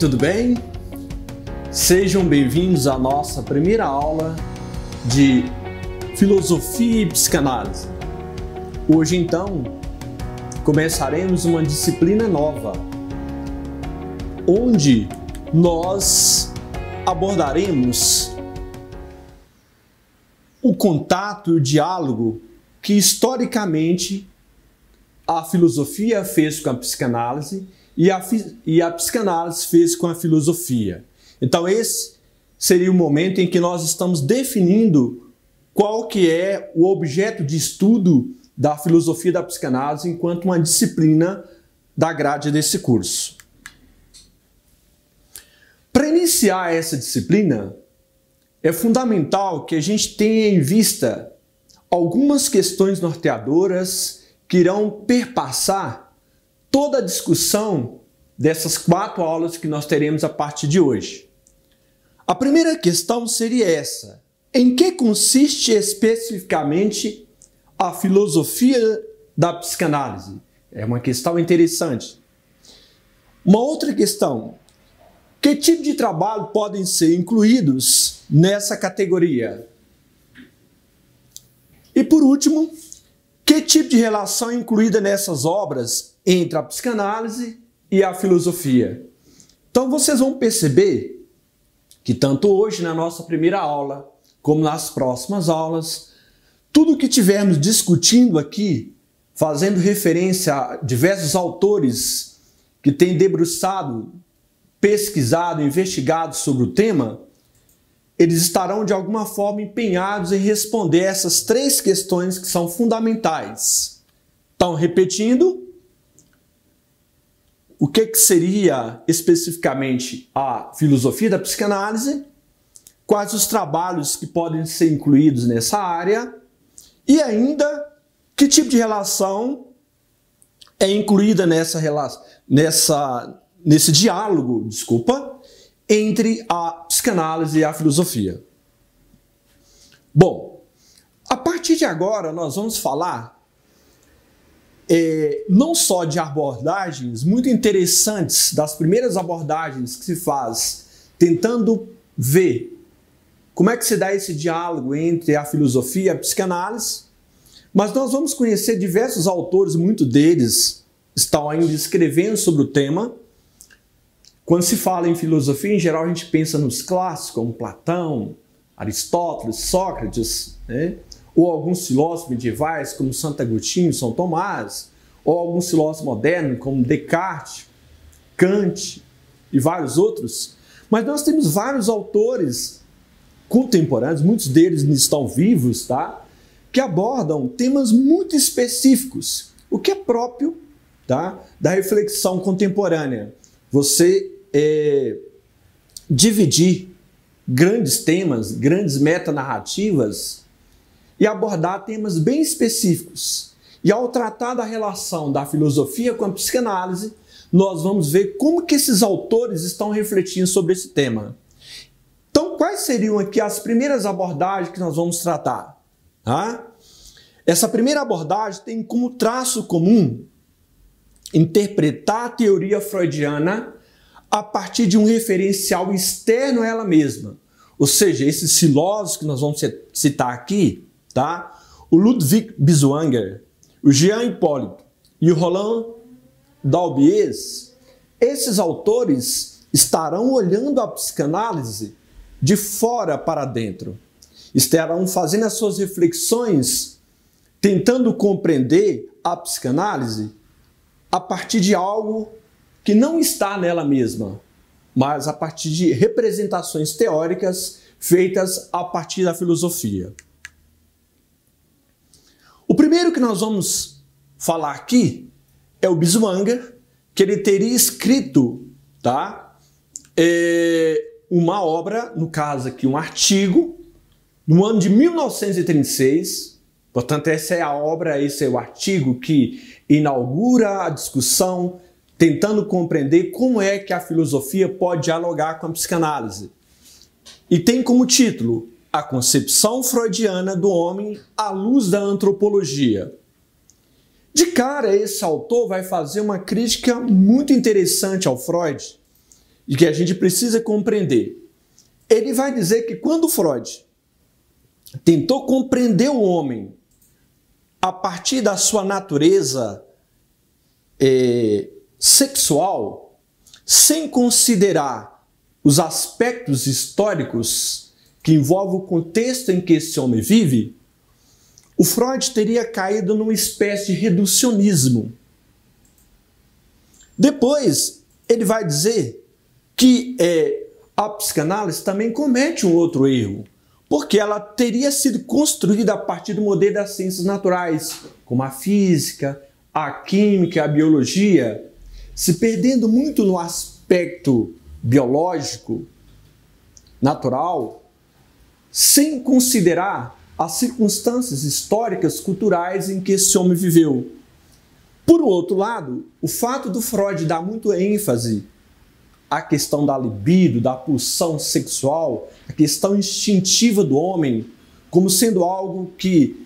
tudo bem? Sejam bem-vindos à nossa primeira aula de Filosofia e Psicanálise. Hoje, então, começaremos uma disciplina nova, onde nós abordaremos o contato e o diálogo que, historicamente, a filosofia fez com a psicanálise e a psicanálise fez com a filosofia. Então esse seria o momento em que nós estamos definindo qual que é o objeto de estudo da filosofia da psicanálise enquanto uma disciplina da grade desse curso. Para iniciar essa disciplina, é fundamental que a gente tenha em vista algumas questões norteadoras que irão perpassar toda a discussão dessas 4 aulas que nós teremos a partir de hoje. A primeira questão seria essa: em que consiste especificamente a filosofia da psicanálise? É uma questão interessante. Uma outra questão: que tipo de trabalho podem ser incluídos nessa categoria? E por último, que tipo de relação é incluída nessas obras entre a psicanálise e a filosofia? Então vocês vão perceber que tanto hoje na nossa primeira aula, como nas próximas aulas, tudo que tivermos discutindo aqui, fazendo referência a diversos autores que têm debruçado, pesquisado, investigado sobre o tema, eles estarão de alguma forma empenhados em responder essas 3 questões que são fundamentais. Então, repetindo, o que seria especificamente a filosofia da psicanálise, quais os trabalhos que podem ser incluídos nessa área e ainda que tipo de relação é incluída nesse diálogo, entre a psicanálise e a filosofia. Bom, a partir de agora nós vamos falar não só de abordagens muito interessantes, das primeiras abordagens que se faz tentando ver como é que se dá esse diálogo entre a filosofia e a psicanálise, mas nós vamos conhecer diversos autores, muitos deles estão ainda escrevendo sobre o tema. Quando se fala em filosofia, em geral a gente pensa nos clássicos, como Platão, Aristóteles, Sócrates, né? Ou alguns filósofos medievais, como Santo Agostinho, São Tomás, ou alguns filósofos modernos, como Descartes, Kant e vários outros. Mas nós temos vários autores contemporâneos, muitos deles estão vivos, tá? Que abordam temas muito específicos, o que é próprio, tá? Da reflexão contemporânea. Você dividir grandes temas, grandes metanarrativas e abordar temas bem específicos. E ao tratar da relação da filosofia com a psicanálise, nós vamos ver como que esses autores estão refletindo sobre esse tema. Então, quais seriam aqui as primeiras abordagens que nós vamos tratar? Essa primeira abordagem tem como traço comum interpretar a teoria freudiana a partir de um referencial externo a ela mesma. Ou seja, esses filósofos que nós vamos citar aqui, tá? O Ludwig Binswanger, o Jean Hippolyte e o Roland Daubiez, esses autores estarão olhando a psicanálise de fora para dentro. Estarão fazendo as suas reflexões, tentando compreender a psicanálise a partir de algo que não está nela mesma, mas a partir de representações teóricas feitas a partir da filosofia. O primeiro que nós vamos falar aqui é o Binswanger, que ele teria escrito, tá? Uma obra, no caso aqui um artigo, no ano de 1936, portanto essa é a obra, esse é o artigo que inaugura a discussão tentando compreender como é que a filosofia pode dialogar com a psicanálise. E tem como título A Concepção Freudiana do Homem à Luz da Antropologia. De cara, esse autor vai fazer uma crítica muito interessante ao Freud, e que a gente precisa compreender. Ele vai dizer que quando Freud tentou compreender o homem a partir da sua natureza sexual, sem considerar os aspectos históricos que envolvem o contexto em que esse homem vive, o Freud teria caído numa espécie de reducionismo. Depois, ele vai dizer que a psicanálise também comete um outro erro, porque ela teria sido construída a partir do modelo das ciências naturais, como a física, a química, a biologia, se perdendo muito no aspecto biológico, natural, sem considerar as circunstâncias históricas, culturais em que esse homem viveu. Por outro lado, o fato do Freud dar muito ênfase à questão da libido, da pulsão sexual, a questão instintiva do homem, como sendo algo que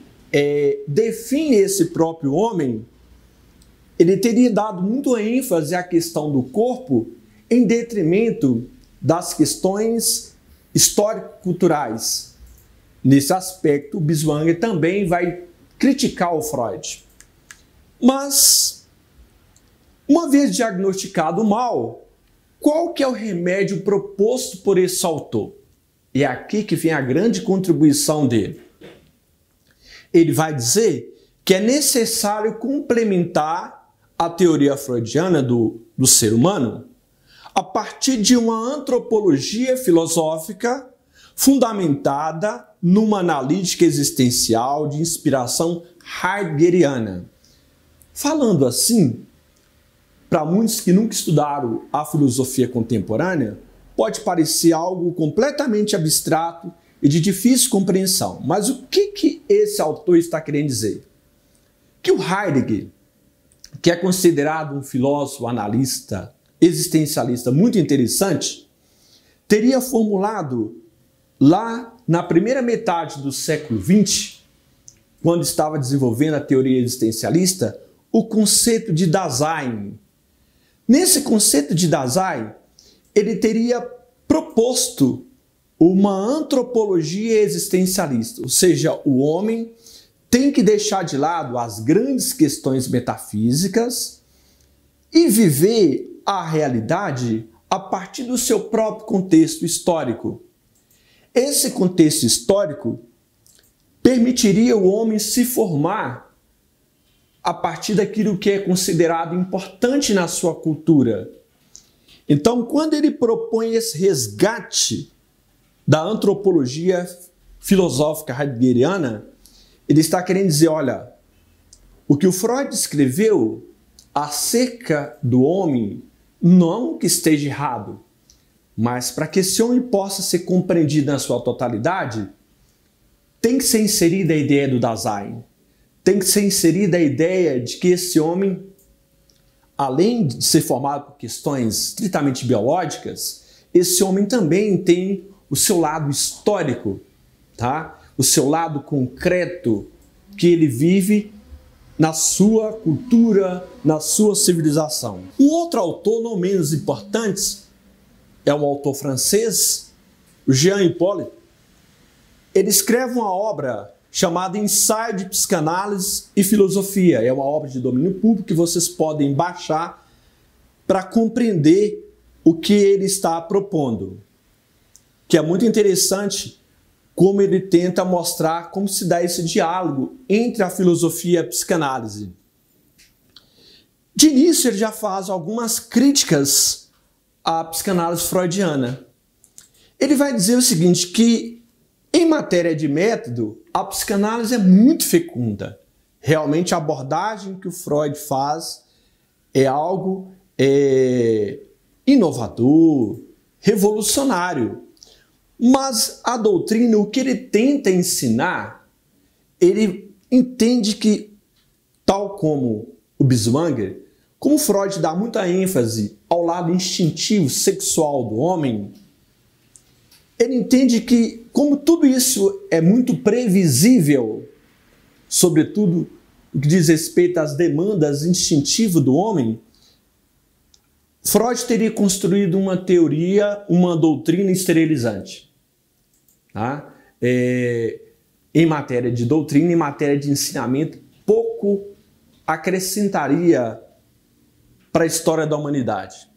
define esse próprio homem, ele teria dado muito ênfase à questão do corpo em detrimento das questões histórico-culturais. Nesse aspecto, o Binswanger também vai criticar o Freud. Mas, uma vez diagnosticado o mal, qual que é o remédio proposto por esse autor? E é aqui que vem a grande contribuição dele. Ele vai dizer que é necessário complementar a teoria freudiana do ser humano a partir de uma antropologia filosófica fundamentada numa analítica existencial de inspiração heideggeriana. Falando assim, para muitos que nunca estudaram a filosofia contemporânea, pode parecer algo completamente abstrato e de difícil compreensão. Mas o que esse autor está querendo dizer? Que o Heidegger, que é considerado um filósofo analista, existencialista muito interessante, teria formulado lá na primeira metade do século XX, quando estava desenvolvendo a teoria existencialista, o conceito de Dasein. Nesse conceito de Dasein, ele teria proposto uma antropologia existencialista, ou seja, o homem tem que deixar de lado as grandes questões metafísicas e viver a realidade a partir do seu próprio contexto histórico. Esse contexto histórico permitiria o homem se formar a partir daquilo que é considerado importante na sua cultura. Então, quando ele propõe esse resgate da antropologia filosófica heideggeriana, ele está querendo dizer, olha, o que o Freud escreveu acerca do homem não que esteja errado, mas para que esse homem possa ser compreendido na sua totalidade, tem que ser inserida a ideia do Dasein, tem que ser inserida a ideia de que esse homem, além de ser formado por questões estritamente biológicas, esse homem também tem o seu lado histórico, tá? O seu lado concreto, que ele vive na sua cultura, na sua civilização. Um outro autor, não menos importante, é um autor francês, o Jean Hippolyte. Ele escreve uma obra chamada Ensaio de Psicanálise e Filosofia. É uma obra de domínio público que vocês podem baixar para compreender o que ele está propondo. Que é muito interessante como ele tenta mostrar como se dá esse diálogo entre a filosofia e a psicanálise. De início, ele já faz algumas críticas à psicanálise freudiana. Ele vai dizer o seguinte, que em matéria de método, a psicanálise é muito fecunda. Realmente a abordagem que o Freud faz é algo inovador, revolucionário. Mas a doutrina, o que ele tenta ensinar, ele entende que, tal como o Binswanger, como Freud dá muita ênfase ao lado instintivo, sexual do homem, ele entende que, como tudo isso é muito previsível, sobretudo no que diz respeito às demandas instintivas do homem, Freud teria construído uma teoria, uma doutrina esterilizante. Tá? Em matéria de doutrina, em matéria de ensinamento, pouco acrescentaria para a história da humanidade.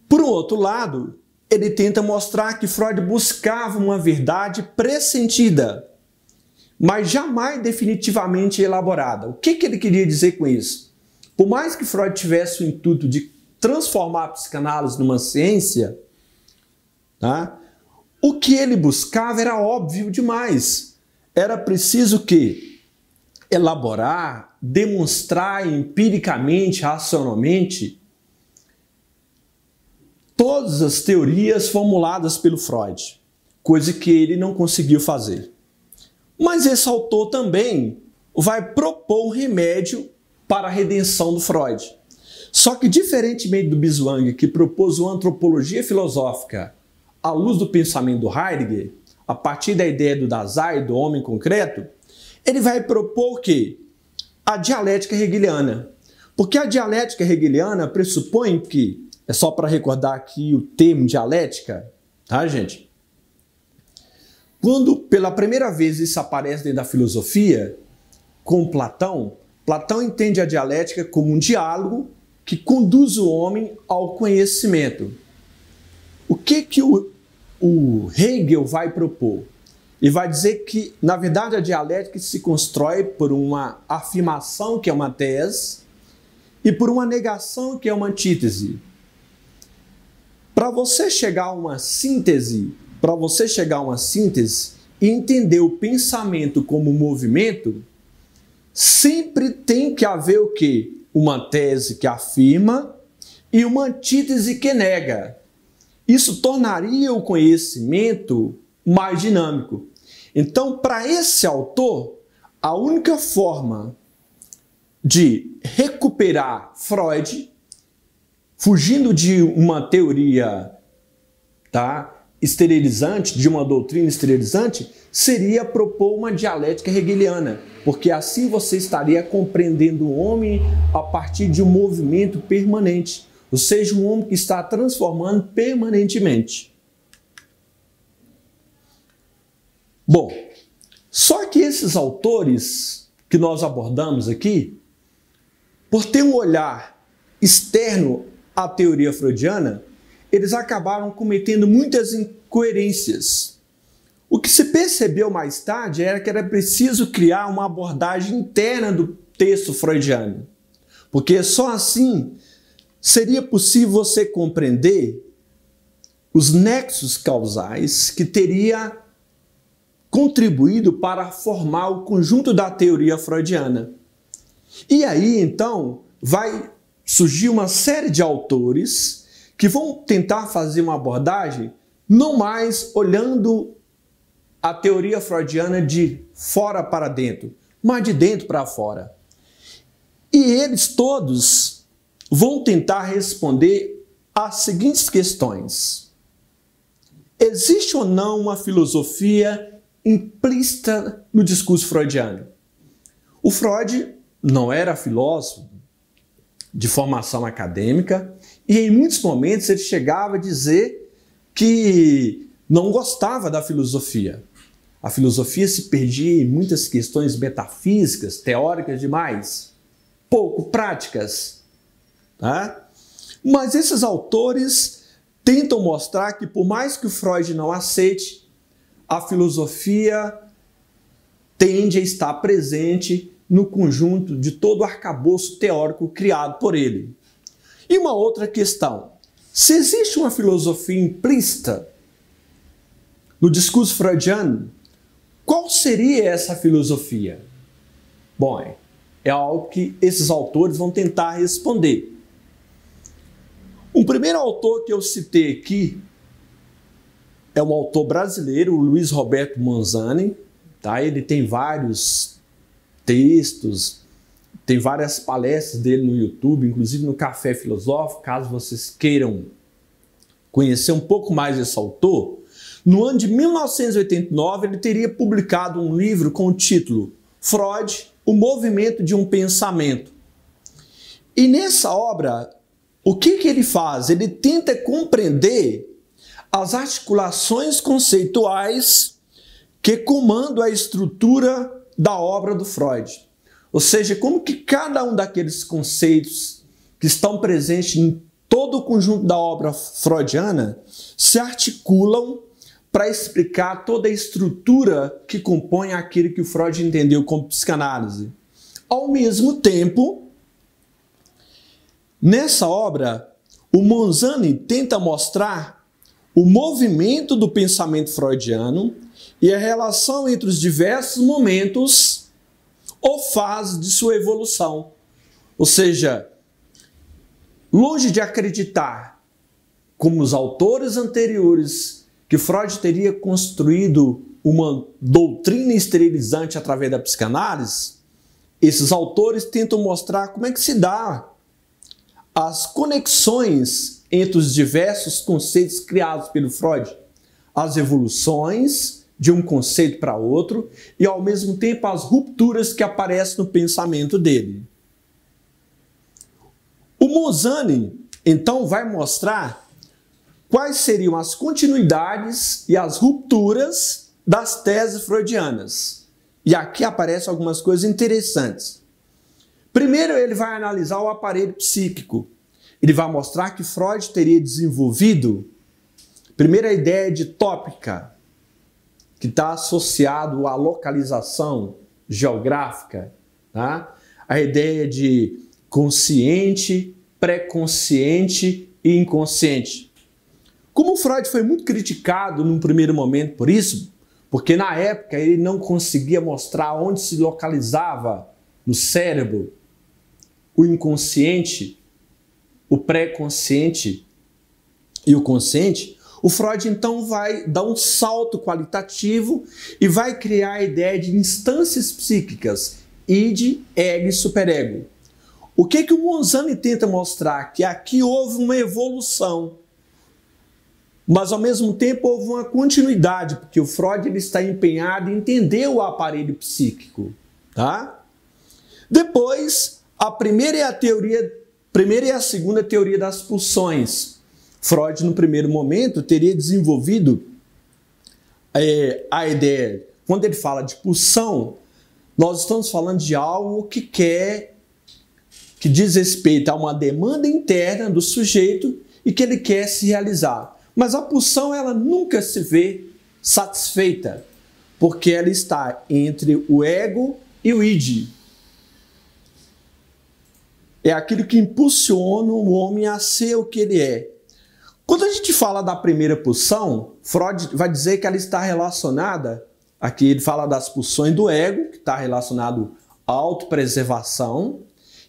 Por um outro lado, ele tenta mostrar que Freud buscava uma verdade pressentida, mas jamais definitivamente elaborada. O que ele queria dizer com isso? Por mais que Freud tivesse o intuito de transformar a psicanálise numa ciência, tá? O que ele buscava era óbvio demais. Era preciso que elaborar, demonstrar empiricamente, racionalmente, todas as teorias formuladas pelo Freud, coisa que ele não conseguiu fazer. Mas esse autor também vai propor um remédio para a redenção do Freud. Só que, diferentemente do Biswang, que propôs uma antropologia filosófica à luz do pensamento do Heidegger, a partir da ideia do Dasein, do homem concreto, ele vai propor o quê? A dialética hegeliana. Porque a dialética hegeliana pressupõe que, é só para recordar aqui o termo dialética, tá, gente? Quando pela primeira vez isso aparece dentro da filosofia, com Platão, Platão entende a dialética como um diálogo que conduz o homem ao conhecimento. O que o Hegel vai propor? Ele vai dizer que, na verdade, a dialética se constrói por uma afirmação, que é uma tese, e por uma negação, que é uma antítese. Para você chegar a uma síntese, e entender o pensamento como movimento, sempre tem que haver o quê? Uma tese que afirma e uma antítese que nega. Isso tornaria o conhecimento mais dinâmico. Então, para esse autor, a única forma de recuperar Freud, fugindo de uma teoria, tá, esterilizante, de uma doutrina esterilizante, seria propor uma dialética hegeliana, porque assim você estaria compreendendo o homem a partir de um movimento permanente, ou seja, um homem que está transformando permanentemente. Bom, só que esses autores que nós abordamos aqui, por ter um olhar externo à teoria freudiana, eles acabaram cometendo muitas incoerências. O que se percebeu mais tarde era que era preciso criar uma abordagem interna do texto freudiano, porque só assim seria possível você compreender os nexos causais que teria contribuído para formar o conjunto da teoria freudiana. E aí, então, vai surgir uma série de autores que vão tentar fazer uma abordagem não mais olhando a teoria freudiana de fora para dentro, mas de dentro para fora. E eles todos vão tentar responder às seguintes questões. Existe ou não uma filosofia implícita no discurso freudiano? O Freud não era filósofo de formação acadêmica e em muitos momentos ele chegava a dizer que não gostava da filosofia. A filosofia se perdia em muitas questões metafísicas, teóricas demais, pouco práticas. Tá? Mas esses autores tentam mostrar que, por mais que o Freud não aceite, a filosofia tende a estar presente no conjunto de todo o arcabouço teórico criado por ele. E uma outra questão: se existe uma filosofia implícita no discurso freudiano, qual seria essa filosofia? Bom, é algo que esses autores vão tentar responder. O primeiro autor que eu citei aqui é um autor brasileiro, o Luiz Roberto Manzani. Tá? Ele tem vários textos, tem várias palestras dele no YouTube, inclusive no Café Filosófico, caso vocês queiram conhecer um pouco mais desse autor. No ano de 1989, ele teria publicado um livro com o título Freud, o movimento de um pensamento. E nessa obra, o que ele faz? Ele tenta compreender as articulações conceituais que comandam a estrutura da obra do Freud. Ou seja, como que cada um daqueles conceitos que estão presentes em todo o conjunto da obra freudiana se articulam para explicar toda a estrutura que compõe aquilo que o Freud entendeu como psicanálise. Ao mesmo tempo, nessa obra, o Monzani tenta mostrar o movimento do pensamento freudiano e a relação entre os diversos momentos ou fases de sua evolução. Ou seja, longe de acreditar, como os autores anteriores, que Freud teria construído uma doutrina esterilizante através da psicanálise, esses autores tentam mostrar como é que se dá as conexões entre os diversos conceitos criados pelo Freud, as evoluções de um conceito para outro e, ao mesmo tempo, as rupturas que aparecem no pensamento dele. O Monzani, então, vai mostrar quais seriam as continuidades e as rupturas das teses freudianas. E aqui aparecem algumas coisas interessantes. Primeiro, ele vai analisar o aparelho psíquico. Ele vai mostrar que Freud teria desenvolvido, primeiro, a ideia de tópica, que está associado à localização geográfica, tá? A ideia de consciente, pré-consciente e inconsciente. Como Freud foi muito criticado num primeiro momento por isso, porque na época ele não conseguia mostrar onde se localizava no cérebro o inconsciente, o pré-consciente e o consciente, o Freud então vai dar um salto qualitativo e vai criar a ideia de instâncias psíquicas, id, ego e superego. O que o Monzani tenta mostrar? Que aqui houve uma evolução, mas ao mesmo tempo houve uma continuidade, porque o Freud ele está empenhado em entender o aparelho psíquico. Tá? Depois, a primeira e a segunda teoria das pulsões. Freud, no primeiro momento, teria desenvolvido a ideia, quando ele fala de pulsão, nós estamos falando de algo que diz respeito a uma demanda interna do sujeito e que ele quer se realizar. Mas a pulsão, ela nunca se vê satisfeita, porque ela está entre o ego e o id. É aquilo que impulsiona o homem a ser o que ele é. Quando a gente fala da primeira pulsão, Freud vai dizer que ela está relacionada, aqui ele fala das pulsões do ego, que está relacionado à autopreservação,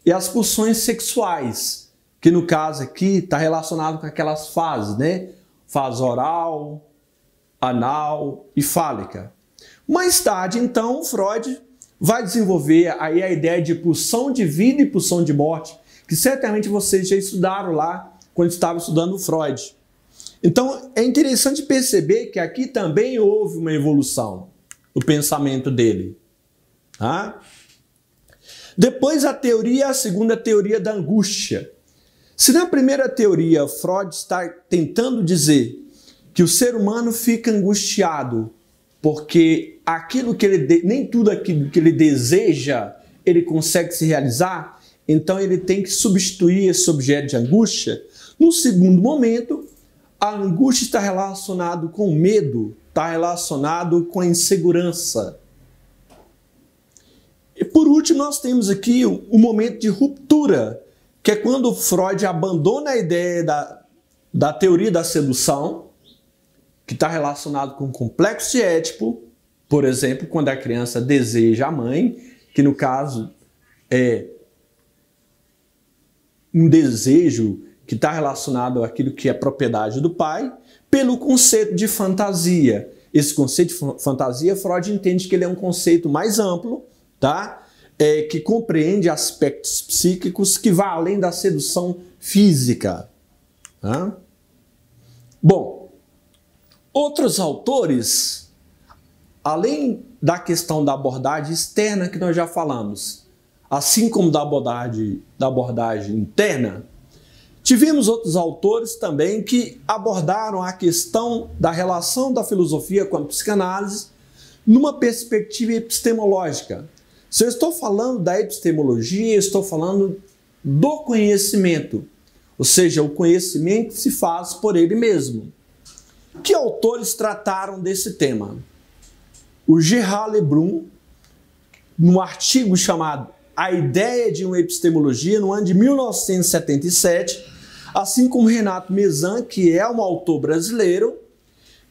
e as pulsões sexuais, que no caso aqui está relacionado com aquelas fases, né? Fase oral, anal e fálica. Mais tarde, então, Freud vai desenvolver aí a ideia de pulsão de vida e pulsão de morte, que certamente vocês já estudaram lá quando estavam estudando Freud. Então, é interessante perceber que aqui também houve uma evolução no pensamento dele. Tá? Depois, a segunda teoria da angústia. Se na primeira teoria Freud está tentando dizer que o ser humano fica angustiado porque nem tudo aquilo que ele deseja ele consegue se realizar, então ele tem que substituir esse objeto de angústia. No segundo momento, a angústia está relacionada com o medo, está relacionado com a insegurança. E por último, nós temos aqui o momento de ruptura, que é quando Freud abandona a ideia da teoria da sedução, que está relacionado com o complexo de Édipo, por exemplo, quando a criança deseja a mãe, que no caso é um desejo que está relacionado àquilo que é propriedade do pai, pelo conceito de fantasia. Esse conceito de fantasia, Freud entende que ele é um conceito mais amplo, tá? Que compreende aspectos psíquicos que vão além da sedução física. Tá? Bom, outros autores, além da questão da abordagem externa que nós já falamos, assim como da abordagem interna, Tivemos outros autores também que abordaram a questão da relação da filosofia com a psicanálise numa perspectiva epistemológica. Se eu estou falando da epistemologia, eu estou falando do conhecimento, ou seja, o conhecimento se faz por ele mesmo. Que autores trataram desse tema? O Gerard Lebrun, num artigo chamado A Ideia de uma Epistemologia, no ano de 1977, assim como Renato Mezan, que é um autor brasileiro,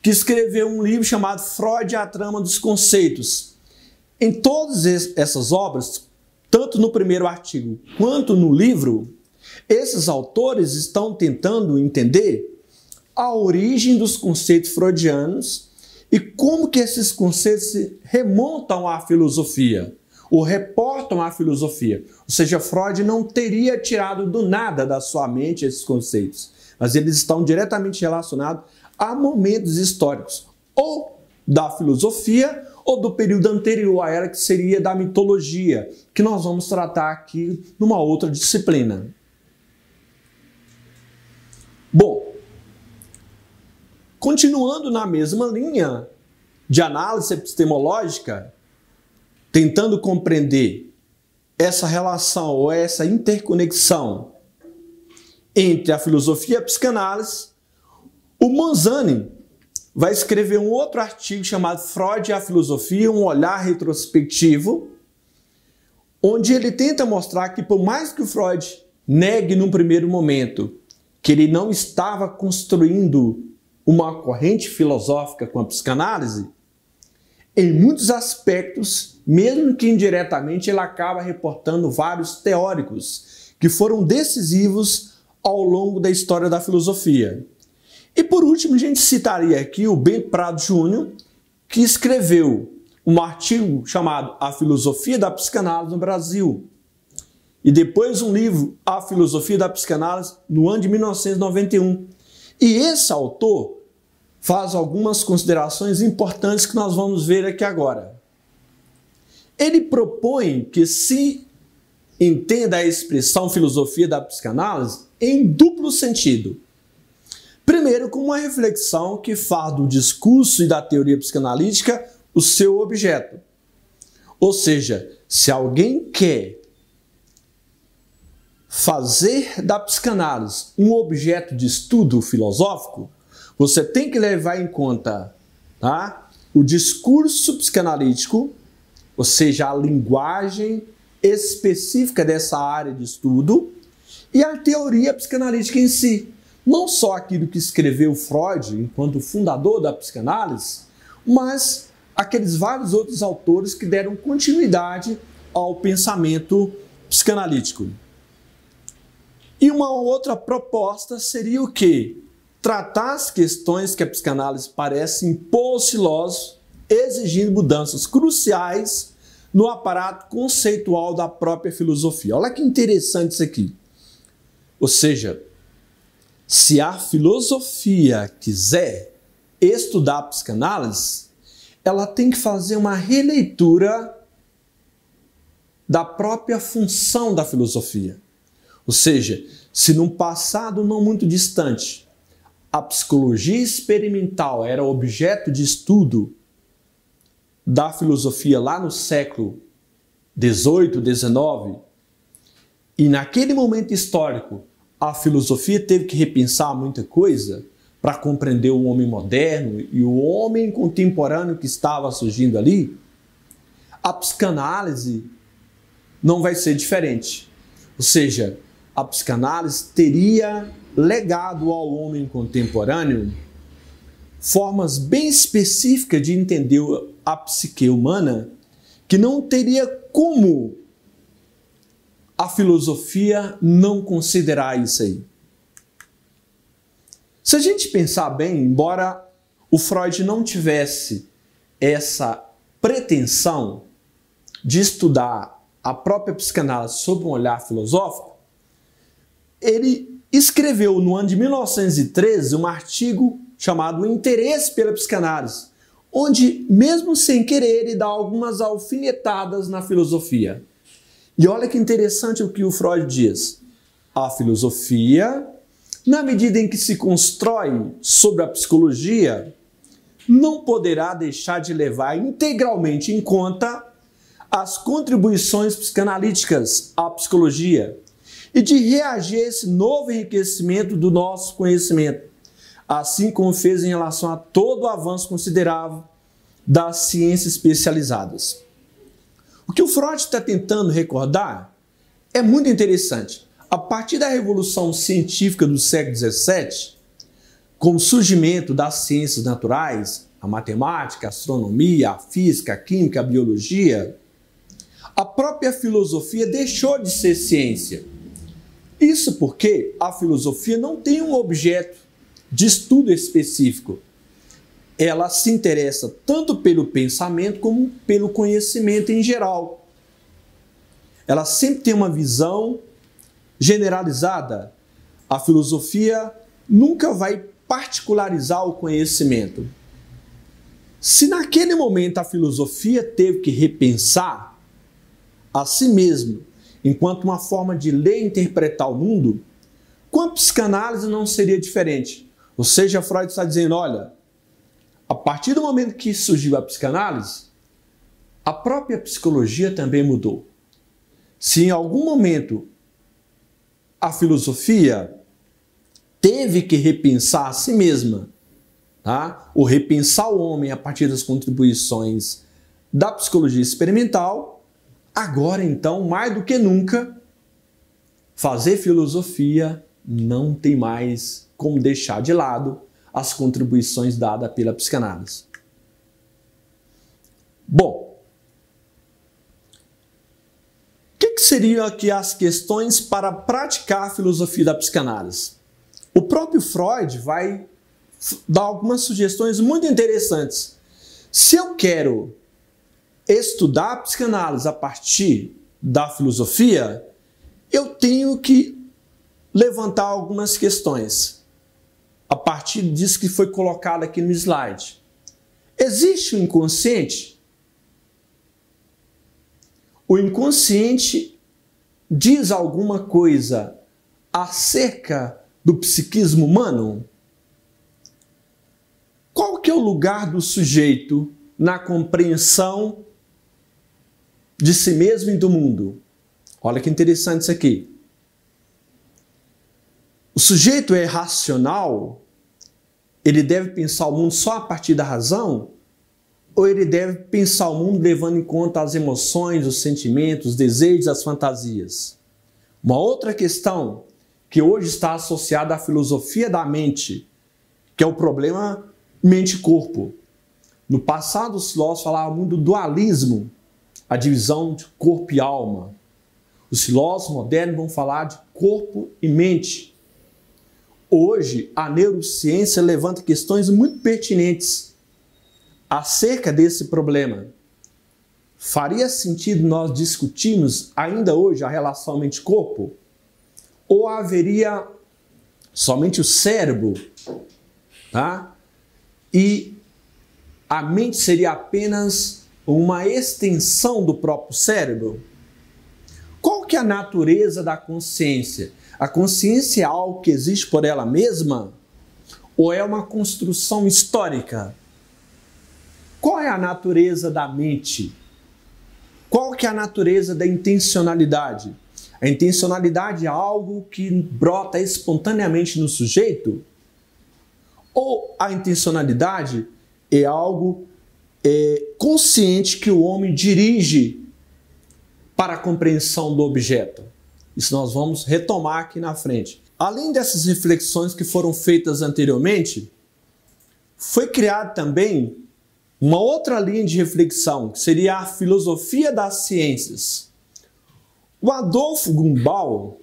que escreveu um livro chamado Freud e a Trama dos Conceitos. Em todas essas obras, tanto no primeiro artigo quanto no livro, esses autores estão tentando entender a origem dos conceitos freudianos e como que esses conceitos se remontam à filosofia, ou reportam à filosofia. Ou seja, Freud não teria tirado do nada da sua mente esses conceitos, mas eles estão diretamente relacionados a momentos históricos, ou da filosofia, ou do período anterior a ela, que seria da mitologia, que nós vamos tratar aqui numa outra disciplina. Bom, continuando na mesma linha de análise epistemológica, tentando compreender essa relação ou essa interconexão entre a filosofia e a psicanálise, o Manzani vai escrever um outro artigo chamado Freud e a Filosofia, um olhar retrospectivo, onde ele tenta mostrar que, por mais que o Freud negue num primeiro momento que ele não estava construindo uma corrente filosófica com a psicanálise, em muitos aspectos, mesmo que indiretamente, ele acaba reportando vários teóricos que foram decisivos ao longo da história da filosofia. E por último, a gente citaria aqui o Bento Prado Júnior, que escreveu um artigo chamado A Filosofia da Psicanálise no Brasil, e depois um livro, A Filosofia da Psicanálise, no ano de 1991. E esse autor faz algumas considerações importantes que nós vamos ver aqui agora. Ele propõe que se entenda a expressão filosofia da psicanálise em duplo sentido. Primeiro, com uma reflexão que faz do discurso e da teoria psicanalítica o seu objeto. Ou seja, se alguém quer fazer da psicanálise um objeto de estudo filosófico, você tem que levar em conta, tá, o discurso psicanalítico, ou seja, a linguagem específica dessa área de estudo, e a teoria psicanalítica em si. Não só aquilo que escreveu Freud enquanto fundador da psicanálise, mas aqueles vários outros autores que deram continuidade ao pensamento psicanalítico. E uma outra proposta seria o quê? Tratar as questões que a psicanálise parece impor-se-los, exigindo mudanças cruciais no aparato conceitual da própria filosofia. Olha que interessante isso aqui. Ou seja, se a filosofia quiser estudar a psicanálise, ela tem que fazer uma releitura da própria função da filosofia. Ou seja, se num passado não muito distante, a psicologia experimental era objeto de estudo da filosofia lá no século XVIII, XIX, e naquele momento histórico a filosofia teve que repensar muita coisa para compreender o homem moderno e o homem contemporâneo que estava surgindo ali, a psicanálise não vai ser diferente. Ou seja, a psicanálise teria legado ao homem contemporâneo formas bem específicas de entender a psique humana que não teria como a filosofia não considerar isso aí. Se a gente pensar bem, embora o Freud não tivesse essa pretensão de estudar a própria psicanálise sob um olhar filosófico, ele escreveu no ano de 1913 um artigo chamado O Interesse pela Psicanálise, onde, mesmo sem querer, ele dá algumas alfinetadas na filosofia. E olha que interessante o que o Freud diz. A filosofia na medida em que se constrói sobre a psicologia, não poderá deixar de levar integralmente em conta as contribuições psicanalíticas à psicologia e de reagir a esse novo enriquecimento do nosso conhecimento, assim como fez em relação a todo o avanço considerável das ciências especializadas. O que o Freud está tentando recordar é muito interessante. A partir da Revolução Científica do século XVII, com o surgimento das ciências naturais, a matemática, a astronomia, a física, a química, a biologia, a própria filosofia deixou de ser ciência. Isso porque a filosofia não tem um objeto de estudo específico. Ela se interessa tanto pelo pensamento como pelo conhecimento em geral. Ela sempre tem uma visão generalizada. A filosofia nunca vai particularizar o conhecimento. Se naquele momento a filosofia teve que repensar a si mesmo enquanto uma forma de ler e interpretar o mundo, com a psicanálise não seria diferente. Ou seja, Freud está dizendo, olha, a partir do momento que surgiu a psicanálise, a própria psicologia também mudou. Se em algum momento a filosofia teve que repensar a si mesma, tá? Ou repensar o homem a partir das contribuições da psicologia experimental, agora então, mais do que nunca, fazer filosofia não tem mais como deixar de lado as contribuições dadas pela psicanálise. Bom, o que seriam aqui as questões para praticar a filosofia da psicanálise? O próprio Freud vai dar algumas sugestões muito interessantes. Se eu quero estudar a psicanálise a partir da filosofia, eu tenho que levantar algumas questões a partir disso que foi colocado aqui no slide. Existe o inconsciente? O inconsciente diz alguma coisa acerca do psiquismo humano? Qual que é o lugar do sujeito na compreensão de si mesmo e do mundo? Olha que interessante isso aqui. O sujeito é racional? Ele deve pensar o mundo só a partir da razão? Ou ele deve pensar o mundo levando em conta as emoções, os sentimentos, os desejos, as fantasias? Uma outra questão que hoje está associada à filosofia da mente, que é o problema mente-corpo. No passado, os filósofos falavam muito do dualismo, a divisão de corpo e alma. Os filósofos modernos vão falar de corpo e mente. Hoje, a neurociência levanta questões muito pertinentes acerca desse problema. Faria sentido nós discutirmos ainda hoje a relação mente-corpo? Ou haveria somente o cérebro, tá? E a mente seria apenas uma extensão do próprio cérebro? Qual que é a natureza da consciência? A consciência é algo que existe por ela mesma? Ou é uma construção histórica? Qual é a natureza da mente? Qual que é a natureza da intencionalidade? A intencionalidade é algo que brota espontaneamente no sujeito? Ou a intencionalidade é algo consciente que o homem dirige para a compreensão do objeto? Isso nós vamos retomar aqui na frente. Além dessas reflexões que foram feitas anteriormente, foi criada também uma outra linha de reflexão, que seria a filosofia das ciências. O Adolfo Gumbauer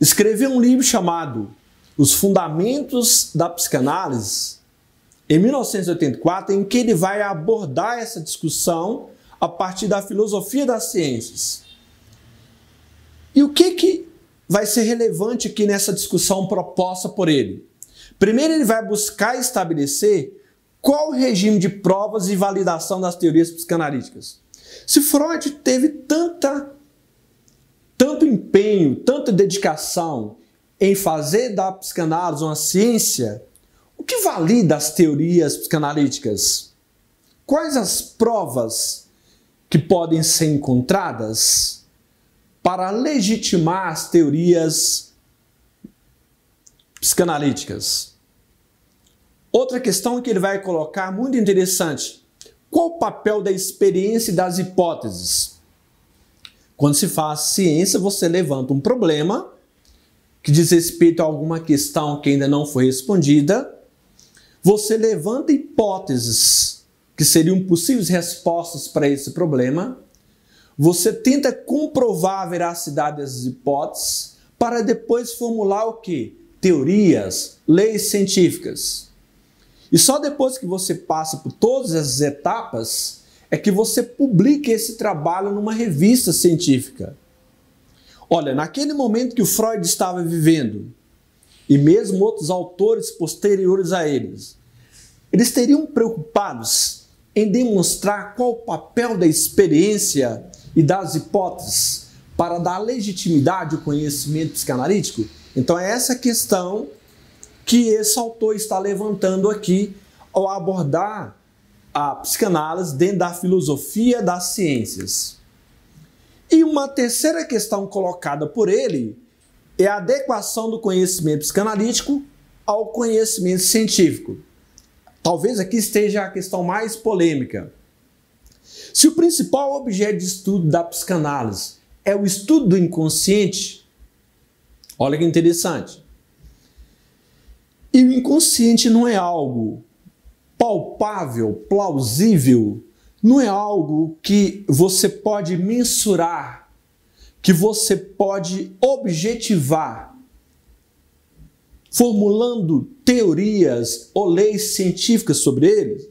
escreveu um livro chamado Os Fundamentos da Psicanálise, em 1984, em que ele vai abordar essa discussão a partir da filosofia das ciências. E o que vai ser relevante aqui nessa discussão proposta por ele? Primeiro, ele vai buscar estabelecer qual o regime de provas e validação das teorias psicanalíticas. Se Freud teve tanto empenho, tanta dedicação em fazer da psicanálise uma ciência, o que valida as teorias psicanalíticas? Quais as provas que podem ser encontradas para legitimar as teorias psicanalíticas? Outra questão que ele vai colocar, muito interessante: qual o papel da experiência e das hipóteses? Quando se faz ciência, você levanta um problema que diz respeito a alguma questão que ainda não foi respondida, você levanta hipóteses que seriam possíveis respostas para esse problema, você tenta comprovar a veracidade dessas hipóteses para depois formular o quê? Teorias, leis científicas. E só depois que você passa por todas essas etapas é que você publica esse trabalho numa revista científica. Olha, naquele momento que o Freud estava vivendo, e mesmo outros autores posteriores a eles teriam preocupados em demonstrar qual o papel da experiência e das hipóteses para dar legitimidade ao conhecimento psicanalítico? Então é essa questão que esse autor está levantando aqui ao abordar a psicanálise dentro da filosofia das ciências. E uma terceira questão colocada por ele é a adequação do conhecimento psicanalítico ao conhecimento científico. Talvez aqui esteja a questão mais polêmica. Se o principal objeto de estudo da psicanálise é o estudo do inconsciente, olha que interessante. E o inconsciente não é algo palpável, plausível, não é algo que você pode mensurar, que você pode objetivar, formulando teorias ou leis científicas sobre ele.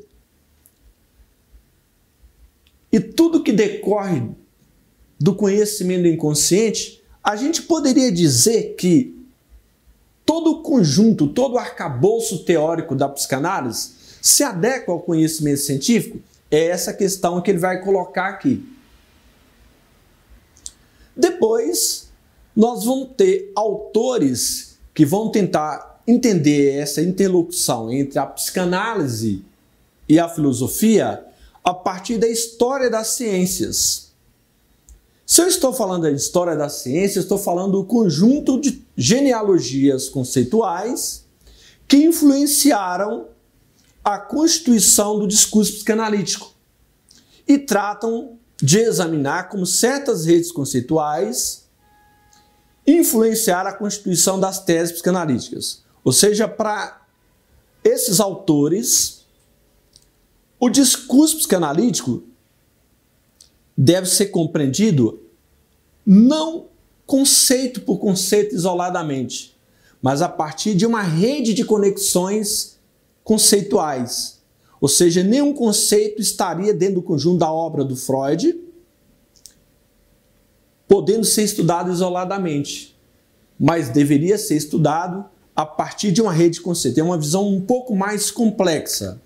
E tudo que decorre do conhecimento do inconsciente, a gente poderia dizer que todo o conjunto, todo o arcabouço teórico da psicanálise se adequa ao conhecimento científico? É essa questão que ele vai colocar aqui. Depois, nós vamos ter autores que vão tentar entender essa interlocução entre a psicanálise e a filosofia a partir da história das ciências. Se eu estou falando da história da ciência, estou falando do conjunto de genealogias conceituais que influenciaram a constituição do discurso psicanalítico e tratam de examinar como certas redes conceituais influenciaram a constituição das teses psicanalíticas. Ou seja, para esses autores, o discurso psicanalítico deve ser compreendido não conceito por conceito isoladamente, mas a partir de uma rede de conexões conceituais. Ou seja, nenhum conceito estaria dentro do conjunto da obra do Freud, podendo ser estudado isoladamente, mas deveria ser estudado a partir de uma rede de conceitos. É uma visão um pouco mais complexa,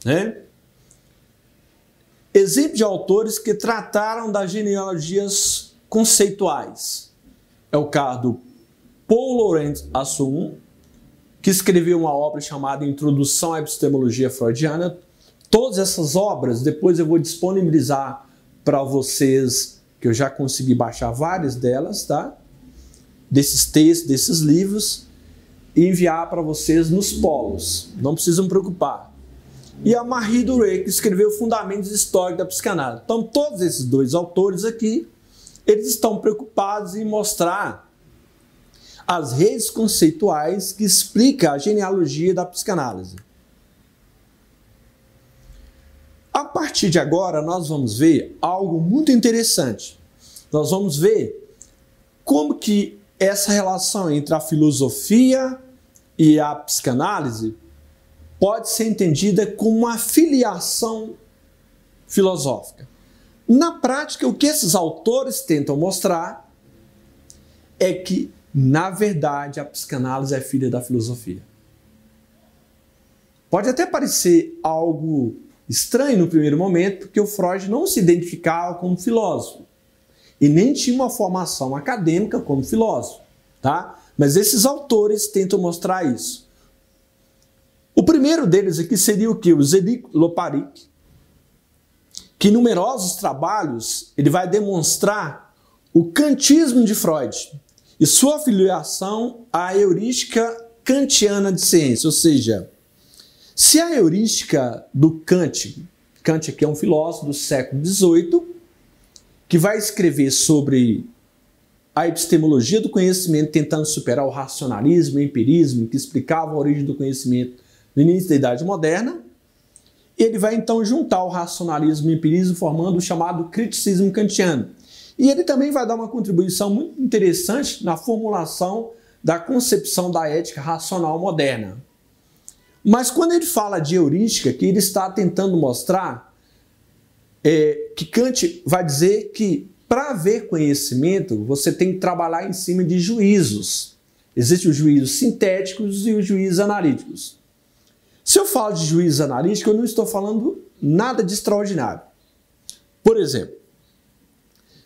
né? Exemplo de autores que trataram das genealogias conceituais. É o caso do Paul Laurent Assoun, que escreveu uma obra chamada Introdução à Epistemologia Freudiana. Todas essas obras, depois eu vou disponibilizar para vocês, que eu já consegui baixar várias delas, tá? Desses textos, desses livros, e enviar para vocês nos polos. Não precisam preocupar. E a Marie Duré, que escreveu Fundamentos Históricos da Psicanálise. Então, todos esses dois autores aqui, eles estão preocupados em mostrar as redes conceituais que explicam a genealogia da psicanálise. A partir de agora, nós vamos ver algo muito interessante. Nós vamos ver como que essa relação entre a filosofia e a psicanálise pode ser entendida como uma filiação filosófica. Na prática, o que esses autores tentam mostrar é que, na verdade, a psicanálise é filha da filosofia. Pode até parecer algo estranho no primeiro momento, porque o Freud não se identificava como filósofo e nem tinha uma formação acadêmica como filósofo, tá? Mas esses autores tentam mostrar isso. O primeiro deles aqui seria o que? O Zelig Loparic, que em numerosos trabalhos ele vai demonstrar o kantismo de Freud e sua filiação à heurística kantiana de ciência, ou seja, se a heurística do Kant aqui é um filósofo do século XVIII, que vai escrever sobre a epistemologia do conhecimento, tentando superar o racionalismo e o empirismo, que explicavam a origem do conhecimento no início da Idade Moderna. Ele vai então juntar o racionalismo e o empirismo, formando o chamado criticismo kantiano. E ele também vai dar uma contribuição muito interessante na formulação da concepção da ética racional moderna. Mas quando ele fala de heurística, que ele está tentando mostrar que Kant vai dizer que para haver conhecimento, você tem que trabalhar em cima de juízos. Existem os juízos sintéticos e os juízos analíticos. Se eu falo de juízos analíticos, eu não estou falando nada de extraordinário. Por exemplo,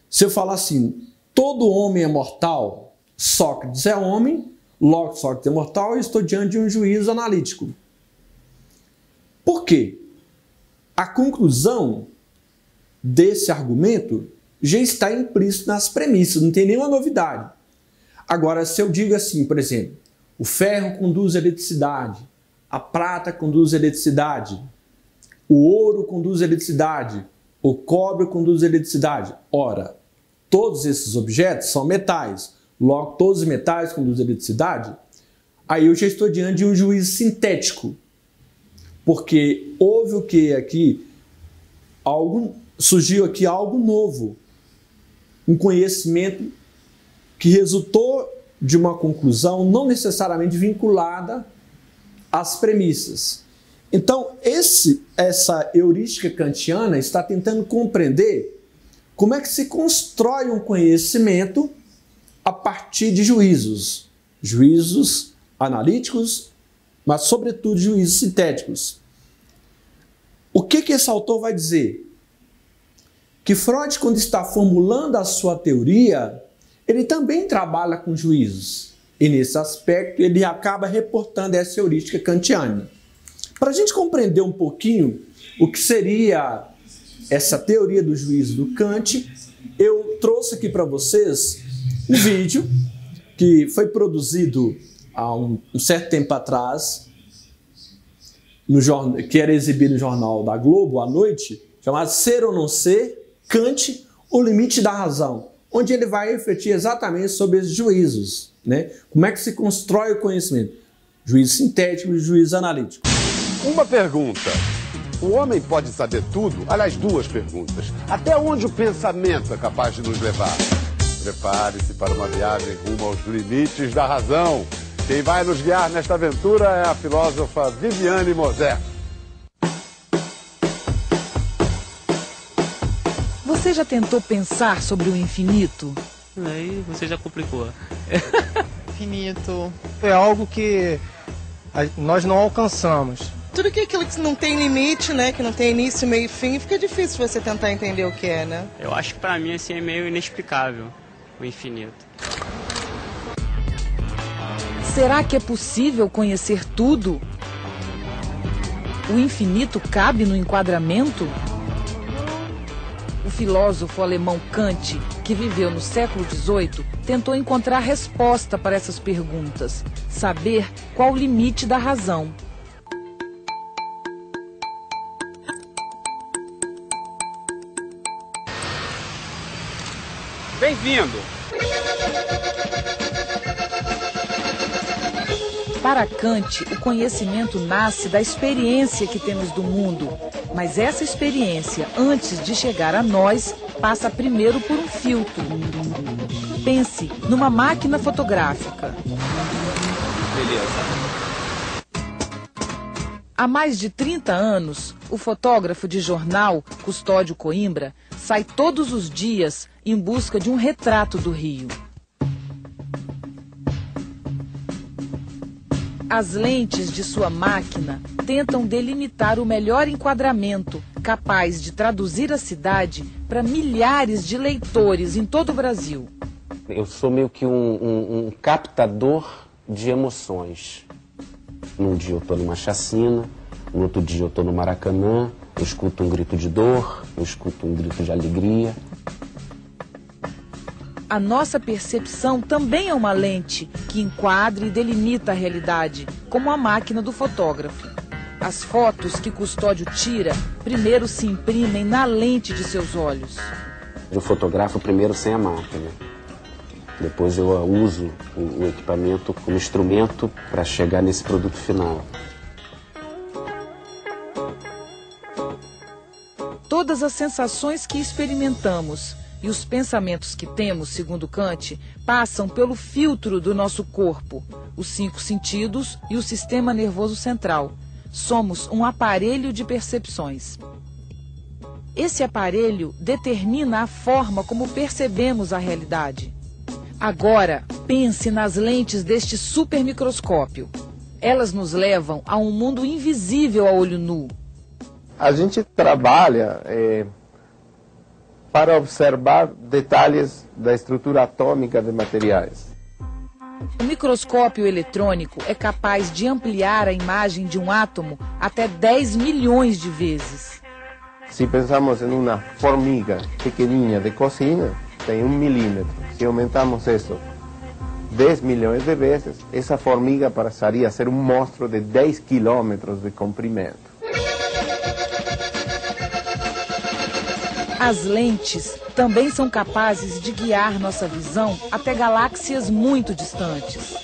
se eu falar assim, todo homem é mortal, Sócrates é homem, logo Sócrates é mortal, eu estou diante de um juízo analítico. Por quê? A conclusão desse argumento já está implícito nas premissas, não tem nenhuma novidade. Agora, se eu digo assim, por exemplo, o ferro conduz a eletricidade, a prata conduz a eletricidade, o ouro conduz a eletricidade, o cobre conduz a eletricidade. Ora, todos esses objetos são metais, logo todos os metais conduzem a eletricidade, aí eu já estou diante de um juízo sintético, porque houve o que aqui? Surgiu aqui algo novo, um conhecimento que resultou de uma conclusão não necessariamente vinculada às premissas. Então, essa heurística kantiana está tentando compreender como é que se constrói um conhecimento a partir de juízos. Juízos analíticos, mas, sobretudo, juízos sintéticos. O que esse autor vai dizer? Que Freud, quando está formulando a sua teoria, ele também trabalha com juízos. E, nesse aspecto, ele acaba reportando essa heurística kantiana. Para a gente compreender um pouquinho o que seria essa teoria do juízo do Kant, eu trouxe aqui para vocês um vídeo que foi produzido há um certo tempo atrás, que era exibido no jornal da Globo à noite, chamado Ser ou Não Ser, Kant, o Limite da Razão, onde ele vai refletir exatamente sobre esses juízos, né? Como é que se constrói o conhecimento? Juízo sintético e juízo analítico. Uma pergunta. O homem pode saber tudo? Aliás, duas perguntas. Até onde o pensamento é capaz de nos levar? Prepare-se para uma viagem rumo aos limites da razão. Quem vai nos guiar nesta aventura é a filósofa Viviane Moser. Você já tentou pensar sobre o infinito? Aí você já complicou. Infinito é algo que nós não alcançamos. Tudo que é aquilo que não tem limite, né? Que não tem início, meio e fim, fica difícil você tentar entender o que é, né? Eu acho que pra mim assim é meio inexplicável o infinito. Será que é possível conhecer tudo? O infinito cabe no enquadramento? O filósofo alemão Kant, que viveu no século XVIII, tentou encontrar resposta para essas perguntas, saber qual o limite da razão. Bem-vindo! Para Kant, o conhecimento nasce da experiência que temos do mundo, mas essa experiência, antes de chegar a nós, passa primeiro por um filtro. Pense numa máquina fotográfica. Há mais de 30 anos, o fotógrafo de jornal Custódio Coimbra sai todos os dias em busca de um retrato do Rio. As lentes de sua máquina tentam delimitar o melhor enquadramento, capaz de traduzir a cidade para milhares de leitores em todo o Brasil. Eu sou meio que um captador de emoções. Num dia eu estou numa chacina, no outro dia eu estou no Maracanã, eu escuto um grito de dor, eu escuto um grito de alegria. A nossa percepção também é uma lente que enquadra e delimita a realidade, como a máquina do fotógrafo. As fotos que Custódio tira primeiro se imprimem na lente de seus olhos. Eu fotografo primeiro sem a máquina. Depois eu uso o equipamento como instrumento para chegar nesse produto final. Todas as sensações que experimentamos e os pensamentos que temos, segundo Kant, passam pelo filtro do nosso corpo, os 5 sentidos e o sistema nervoso central. Somos um aparelho de percepções. Esse aparelho determina a forma como percebemos a realidade. Agora, pense nas lentes deste supermicroscópio. Elas nos levam a um mundo invisível a olho nu. A gente trabalha para observar detalhes da estrutura atômica de materiais. O microscópio eletrônico é capaz de ampliar a imagem de um átomo até 10 milhões de vezes. Se pensamos em uma formiga pequenininha de cozinha, tem 1 milímetro. Se aumentamos isso 10 milhões de vezes, essa formiga passaria a ser um monstro de 10 quilômetros de comprimento. As lentes também são capazes de guiar nossa visão até galáxias muito distantes.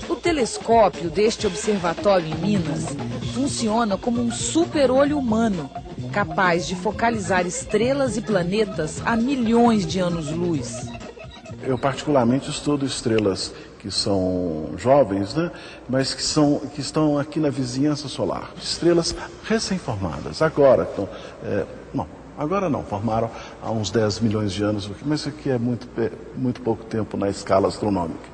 O telescópio deste observatório em Minas funciona como um super-olho humano, capaz de focalizar estrelas e planetas a milhões de anos-luz. Eu particularmente estudo estrelas que são jovens, né? Mas que estão aqui na vizinhança solar. Estrelas recém-formadas, agora. Então, agora não, formaram há uns 10 milhões de anos, mas isso aqui é muito pouco tempo na escala astronômica.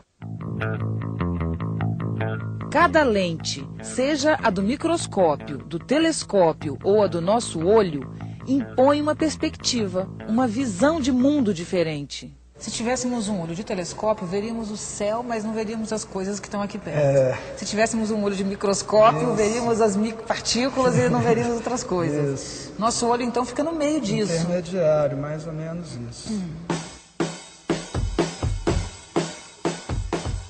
Cada lente, seja a do microscópio, do telescópio ou a do nosso olho, impõe uma perspectiva, uma visão de mundo diferente. Se tivéssemos um olho de telescópio, veríamos o céu, mas não veríamos as coisas que estão aqui perto. Se tivéssemos um olho de microscópio, veríamos as partículas e não veríamos outras coisas. Nosso olho, então, fica no meio disso. Intermediário, mais ou menos isso.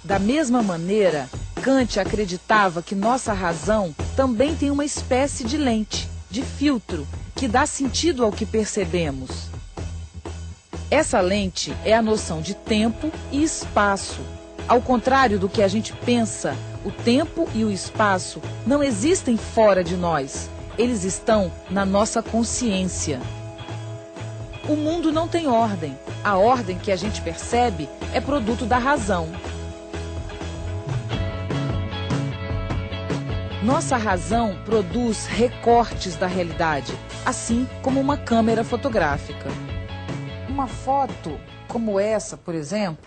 Da mesma maneira, Kant acreditava que nossa razão também tem uma espécie de lente, de filtro, que dá sentido ao que percebemos. Essa lente é a noção de tempo e espaço. Ao contrário do que a gente pensa, o tempo e o espaço não existem fora de nós. Eles estão na nossa consciência. O mundo não tem ordem. A ordem que a gente percebe é produto da razão. Nossa razão produz recortes da realidade, assim como uma câmera fotográfica. Uma foto como essa, por exemplo,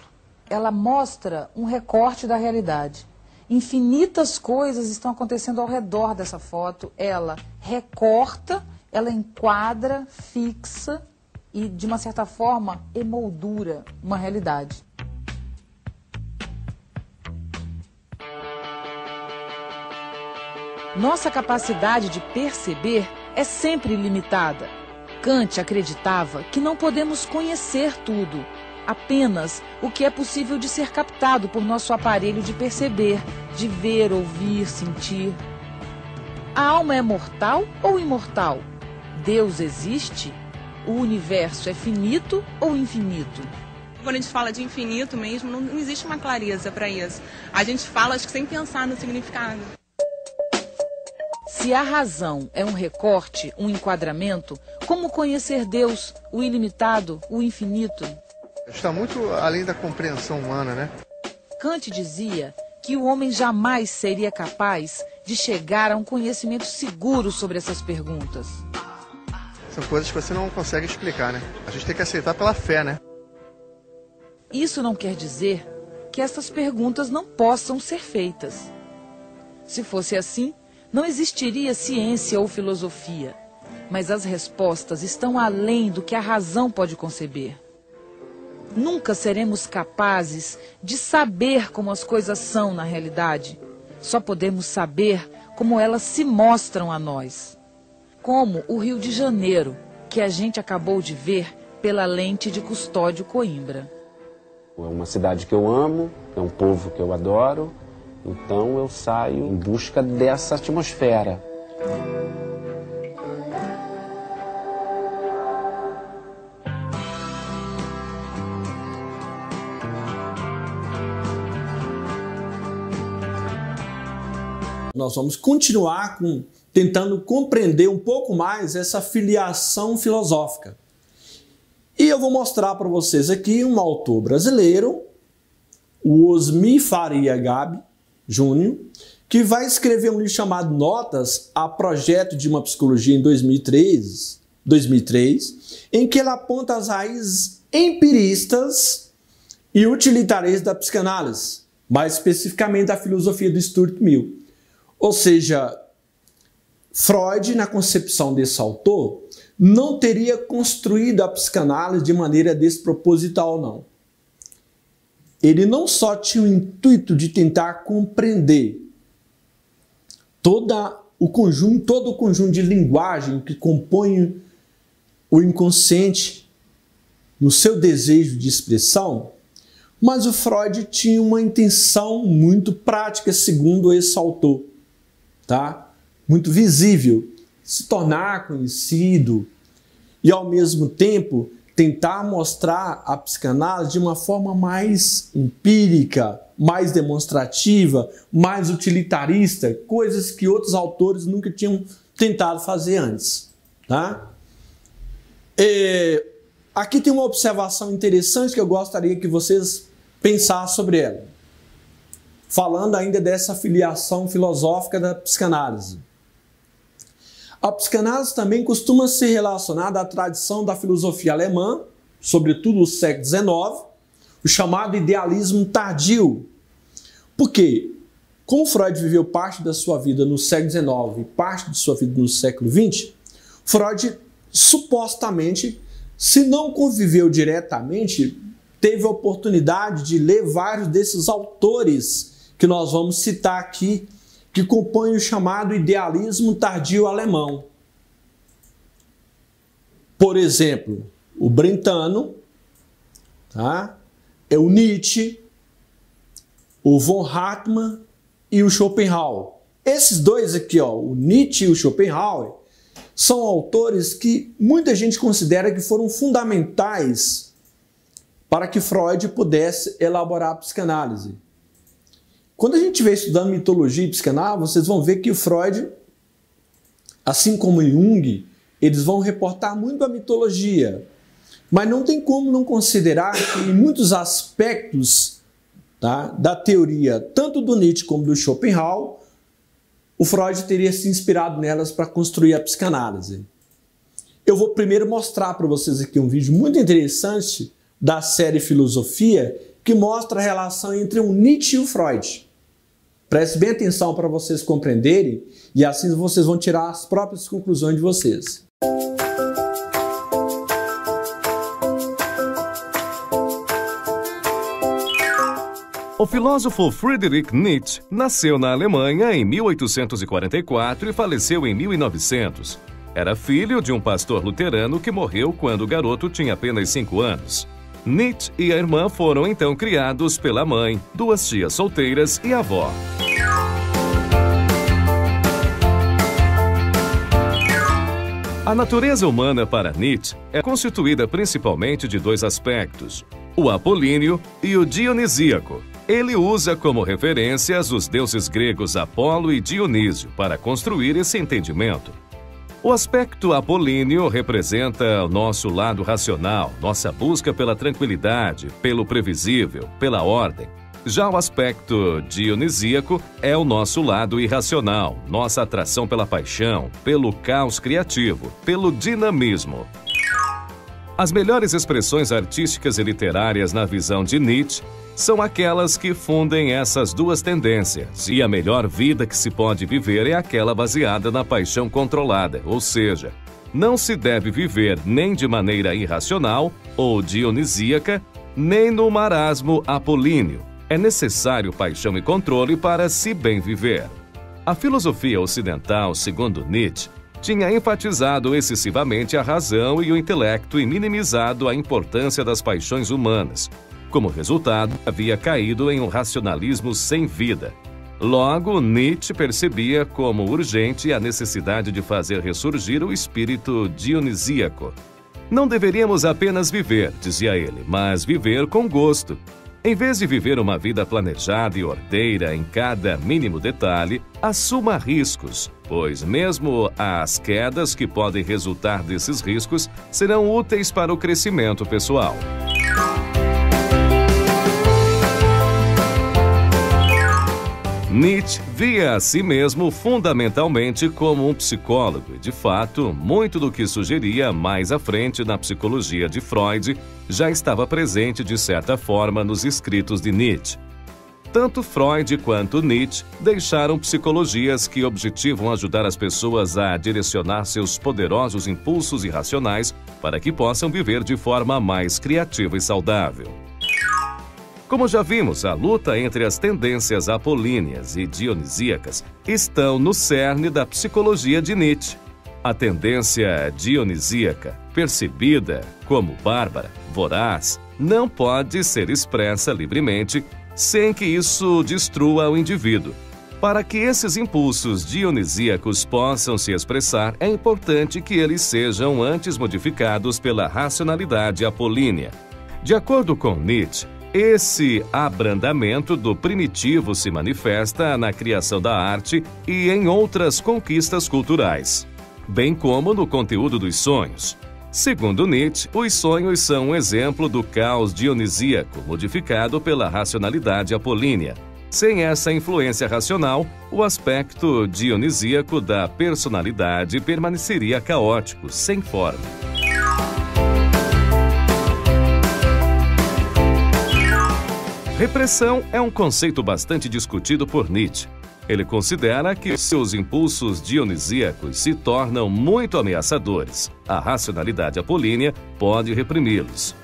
ela mostra um recorte da realidade. Infinitas coisas estão acontecendo ao redor dessa foto. Ela recorta, ela enquadra, fixa e, de uma certa forma, emoldura uma realidade. Nossa capacidade de perceber é sempre limitada. Kant acreditava que não podemos conhecer tudo, apenas o que é possível de ser captado por nosso aparelho de perceber, de ver, ouvir, sentir. A alma é mortal ou imortal? Deus existe? O universo é finito ou infinito? Quando a gente fala de infinito mesmo, não existe uma clareza para isso. A gente fala, acho que sem pensar no significado. Se a razão é um recorte, um enquadramento, como conhecer Deus, o ilimitado, o infinito? Está muito além da compreensão humana, né? Kant dizia que o homem jamais seria capaz de chegar a um conhecimento seguro sobre essas perguntas. São coisas que você não consegue explicar, né? A gente tem que aceitar pela fé, né? Isso não quer dizer que essas perguntas não possam ser feitas. Se fosse assim, não existiria ciência ou filosofia, mas as respostas estão além do que a razão pode conceber. Nunca seremos capazes de saber como as coisas são na realidade. Só podemos saber como elas se mostram a nós. Como o Rio de Janeiro, que a gente acabou de ver pela lente de Custódio Coimbra. É uma cidade que eu amo, é um povo que eu adoro, então eu saio em busca dessa atmosfera. Nós vamos continuar tentando compreender um pouco mais essa filiação filosófica. E eu vou mostrar para vocês aqui um autor brasileiro, o Osmi Faria Gabi Júnior, que vai escrever um livro chamado Notas a Projeto de uma Psicologia em 2003, em que ele aponta as raízes empiristas e utilitaristas da psicanálise, mais especificamente da filosofia do Stuart Mill. Ou seja, Freud, na concepção desse autor, não teria construído a psicanálise de maneira desproposital, não. Ele não só tinha o intuito de tentar compreender todo o conjunto de linguagem que compõe o inconsciente no seu desejo de expressão, mas o Freud tinha uma intenção muito prática, segundo esse autor, tá? Muito visível, se tornar conhecido e, ao mesmo tempo, tentar mostrar a psicanálise de uma forma mais empírica, mais demonstrativa, mais utilitarista, coisas que outros autores nunca tinham tentado fazer antes, tá? Aqui tem uma observação interessante que eu gostaria que vocês pensassem sobre ela, falando ainda dessa filiação filosófica da psicanálise. A psicanálise também costuma ser relacionada à tradição da filosofia alemã, sobretudo no século XIX, o chamado idealismo tardio. Por quê? Como Freud viveu parte da sua vida no século XIX e parte de sua vida no século XX, Freud supostamente, se não conviveu diretamente, teve a oportunidade de ler vários desses autores que nós vamos citar aqui, que compõem o chamado idealismo tardio alemão. Por exemplo, o Brentano, tá? O Nietzsche, o von Hartmann e o Schopenhauer. Esses dois aqui, ó, o Nietzsche e o Schopenhauer, são autores que muita gente considera que foram fundamentais para que Freud pudesse elaborar a psicanálise. Quando a gente estiver estudando mitologia e psicanálise, vocês vão ver que o Freud, assim como Jung, eles vão reportar muito a mitologia. Mas não tem como não considerar que em muitos aspectos, tá, da teoria, tanto do Nietzsche como do Schopenhauer, o Freud teria se inspirado nelas para construir a psicanálise. Eu vou primeiro mostrar para vocês aqui um vídeo muito interessante da série Filosofia, que mostra a relação entre o Nietzsche e o Freud. Preste bem atenção para vocês compreenderem e assim vocês vão tirar as próprias conclusões de vocês. O filósofo Friedrich Nietzsche nasceu na Alemanha em 1844 e faleceu em 1900. Era filho de um pastor luterano que morreu quando o garoto tinha apenas 5 anos. Nietzsche e a irmã foram então criados pela mãe, 2 tias solteiras e a avó. A natureza humana para Nietzsche é constituída principalmente de 2 aspectos, o apolíneo e o dionisíaco. Ele usa como referências os deuses gregos Apolo e Dionísio para construir esse entendimento. O aspecto apolíneo representa o nosso lado racional, nossa busca pela tranquilidade, pelo previsível, pela ordem. Já o aspecto dionisíaco é o nosso lado irracional, nossa atração pela paixão, pelo caos criativo, pelo dinamismo. As melhores expressões artísticas e literárias na visão de Nietzsche são aquelas que fundem essas 2 tendências, e a melhor vida que se pode viver é aquela baseada na paixão controlada, ou seja, não se deve viver nem de maneira irracional ou dionisíaca, nem no marasmo apolíneo. É necessário paixão e controle para se bem viver. A filosofia ocidental, segundo Nietzsche, tinha enfatizado excessivamente a razão e o intelecto e minimizado a importância das paixões humanas. Como resultado, havia caído em um racionalismo sem vida. Logo, Nietzsche percebia como urgente a necessidade de fazer ressurgir o espírito dionisíaco. Não deveríamos apenas viver, dizia ele, mas viver com gosto. Em vez de viver uma vida planejada e ordeira em cada mínimo detalhe, assuma riscos, pois mesmo as quedas que podem resultar desses riscos serão úteis para o crescimento pessoal. Nietzsche via a si mesmo fundamentalmente como um psicólogo e, de fato, muito do que sugeria mais à frente na psicologia de Freud já estava presente de certa forma nos escritos de Nietzsche. Tanto Freud quanto Nietzsche deixaram psicologias que objetivam ajudar as pessoas a direcionar seus poderosos impulsos irracionais para que possam viver de forma mais criativa e saudável. Como já vimos, a luta entre as tendências apolíneas e dionisíacas estão no cerne da psicologia de Nietzsche. A tendência dionisíaca, percebida como bárbara, voraz, não pode ser expressa livremente sem que isso destrua o indivíduo. Para que esses impulsos dionisíacos possam se expressar, é importante que eles sejam antes modificados pela racionalidade apolínea. De acordo com Nietzsche, esse abrandamento do primitivo se manifesta na criação da arte e em outras conquistas culturais, bem como no conteúdo dos sonhos. Segundo Nietzsche, os sonhos são um exemplo do caos dionisíaco modificado pela racionalidade apolínea. Sem essa influência racional, o aspecto dionisíaco da personalidade permaneceria caótico, sem forma. Repressão é um conceito bastante discutido por Nietzsche. Ele considera que seus impulsos dionisíacos se tornam muito ameaçadores. A racionalidade apolínea pode reprimi-los.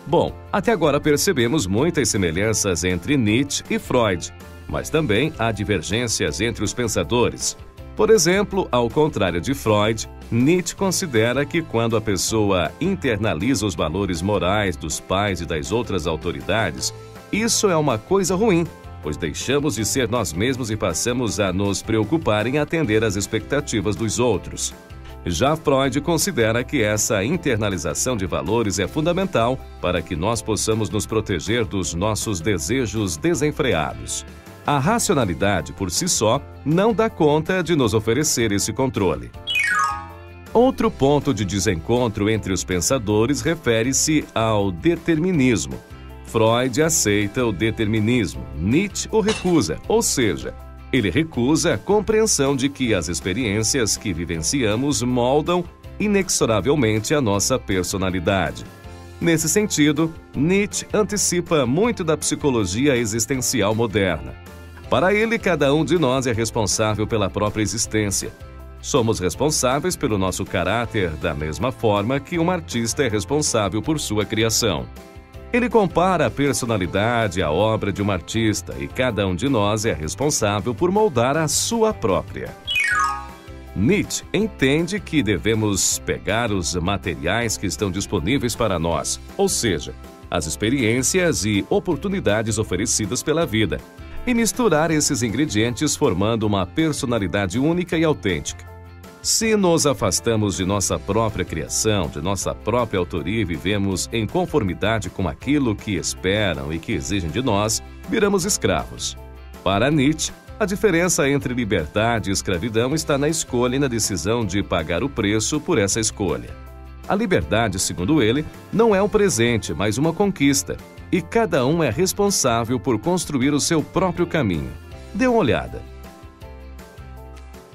Bom, até agora percebemos muitas semelhanças entre Nietzsche e Freud, mas também há divergências entre os pensadores. Por exemplo, ao contrário de Freud, Nietzsche considera que quando a pessoa internaliza os valores morais dos pais e das outras autoridades, isso é uma coisa ruim, pois deixamos de ser nós mesmos e passamos a nos preocupar em atender às expectativas dos outros. Já Freud considera que essa internalização de valores é fundamental para que nós possamos nos proteger dos nossos desejos desenfreados. A racionalidade, por si só, não dá conta de nos oferecer esse controle. Outro ponto de desencontro entre os pensadores refere-se ao determinismo. Freud aceita o determinismo, Nietzsche o recusa, ou seja, ele recusa a compreensão de que as experiências que vivenciamos moldam inexoravelmente a nossa personalidade. Nesse sentido, Nietzsche antecipa muito da psicologia existencial moderna. Para ele, cada um de nós é responsável pela própria existência. Somos responsáveis pelo nosso caráter da mesma forma que um artista é responsável por sua criação. Ele compara a personalidade à obra de um artista e cada um de nós é responsável por moldar a sua própria. Nietzsche entende que devemos pegar os materiais que estão disponíveis para nós, ou seja, as experiências e oportunidades oferecidas pela vida, e misturar esses ingredientes formando uma personalidade única e autêntica. Se nos afastamos de nossa própria criação, de nossa própria autoria e vivemos em conformidade com aquilo que esperam e que exigem de nós, viramos escravos. Para Nietzsche, a diferença entre liberdade e escravidão está na escolha e na decisão de pagar o preço por essa escolha. A liberdade, segundo ele, não é um presente, mas uma conquista, e cada um é responsável por construir o seu próprio caminho. Dê uma olhada.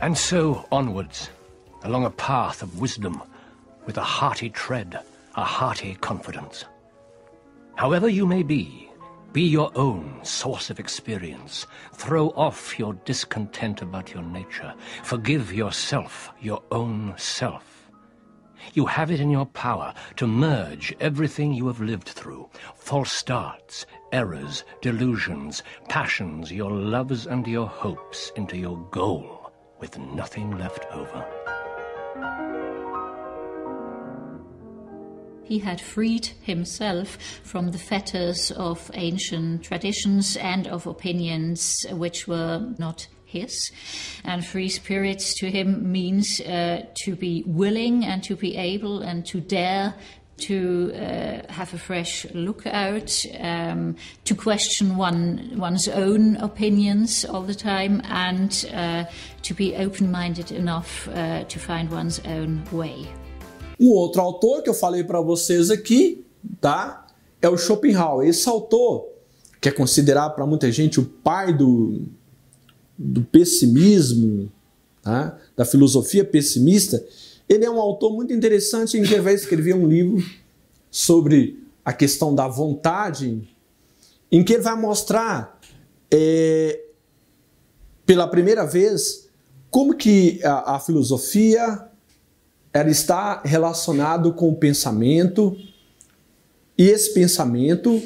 And so onwards, along a path of wisdom, with a hearty tread, a hearty confidence. However you may be your own source of experience. Throw off your discontent about your nature. Forgive yourself, your own self. You have it in your power to merge everything you have lived through. False starts, errors, delusions, passions, your loves and your hopes into your goal with nothing left over. He had freed himself from the fetters of ancient traditions and of opinions which were not his. And free spirit to him means to be willing and to be able and to dare to have a fresh look out, to question one's own opinions all the time, and to be open-minded enough to find one's own way. Outro autor que eu falei para vocês aqui, tá? É o Schopenhauer. Esse autor, que é considerado para muita gente o pai do pessimismo, tá? Da filosofia pessimista, ele é um autor muito interessante em que ele vai escrever um livro sobre a questão da vontade, em que ele vai mostrar pela primeira vez como que a filosofia ela está relacionado com o pensamento, e esse pensamento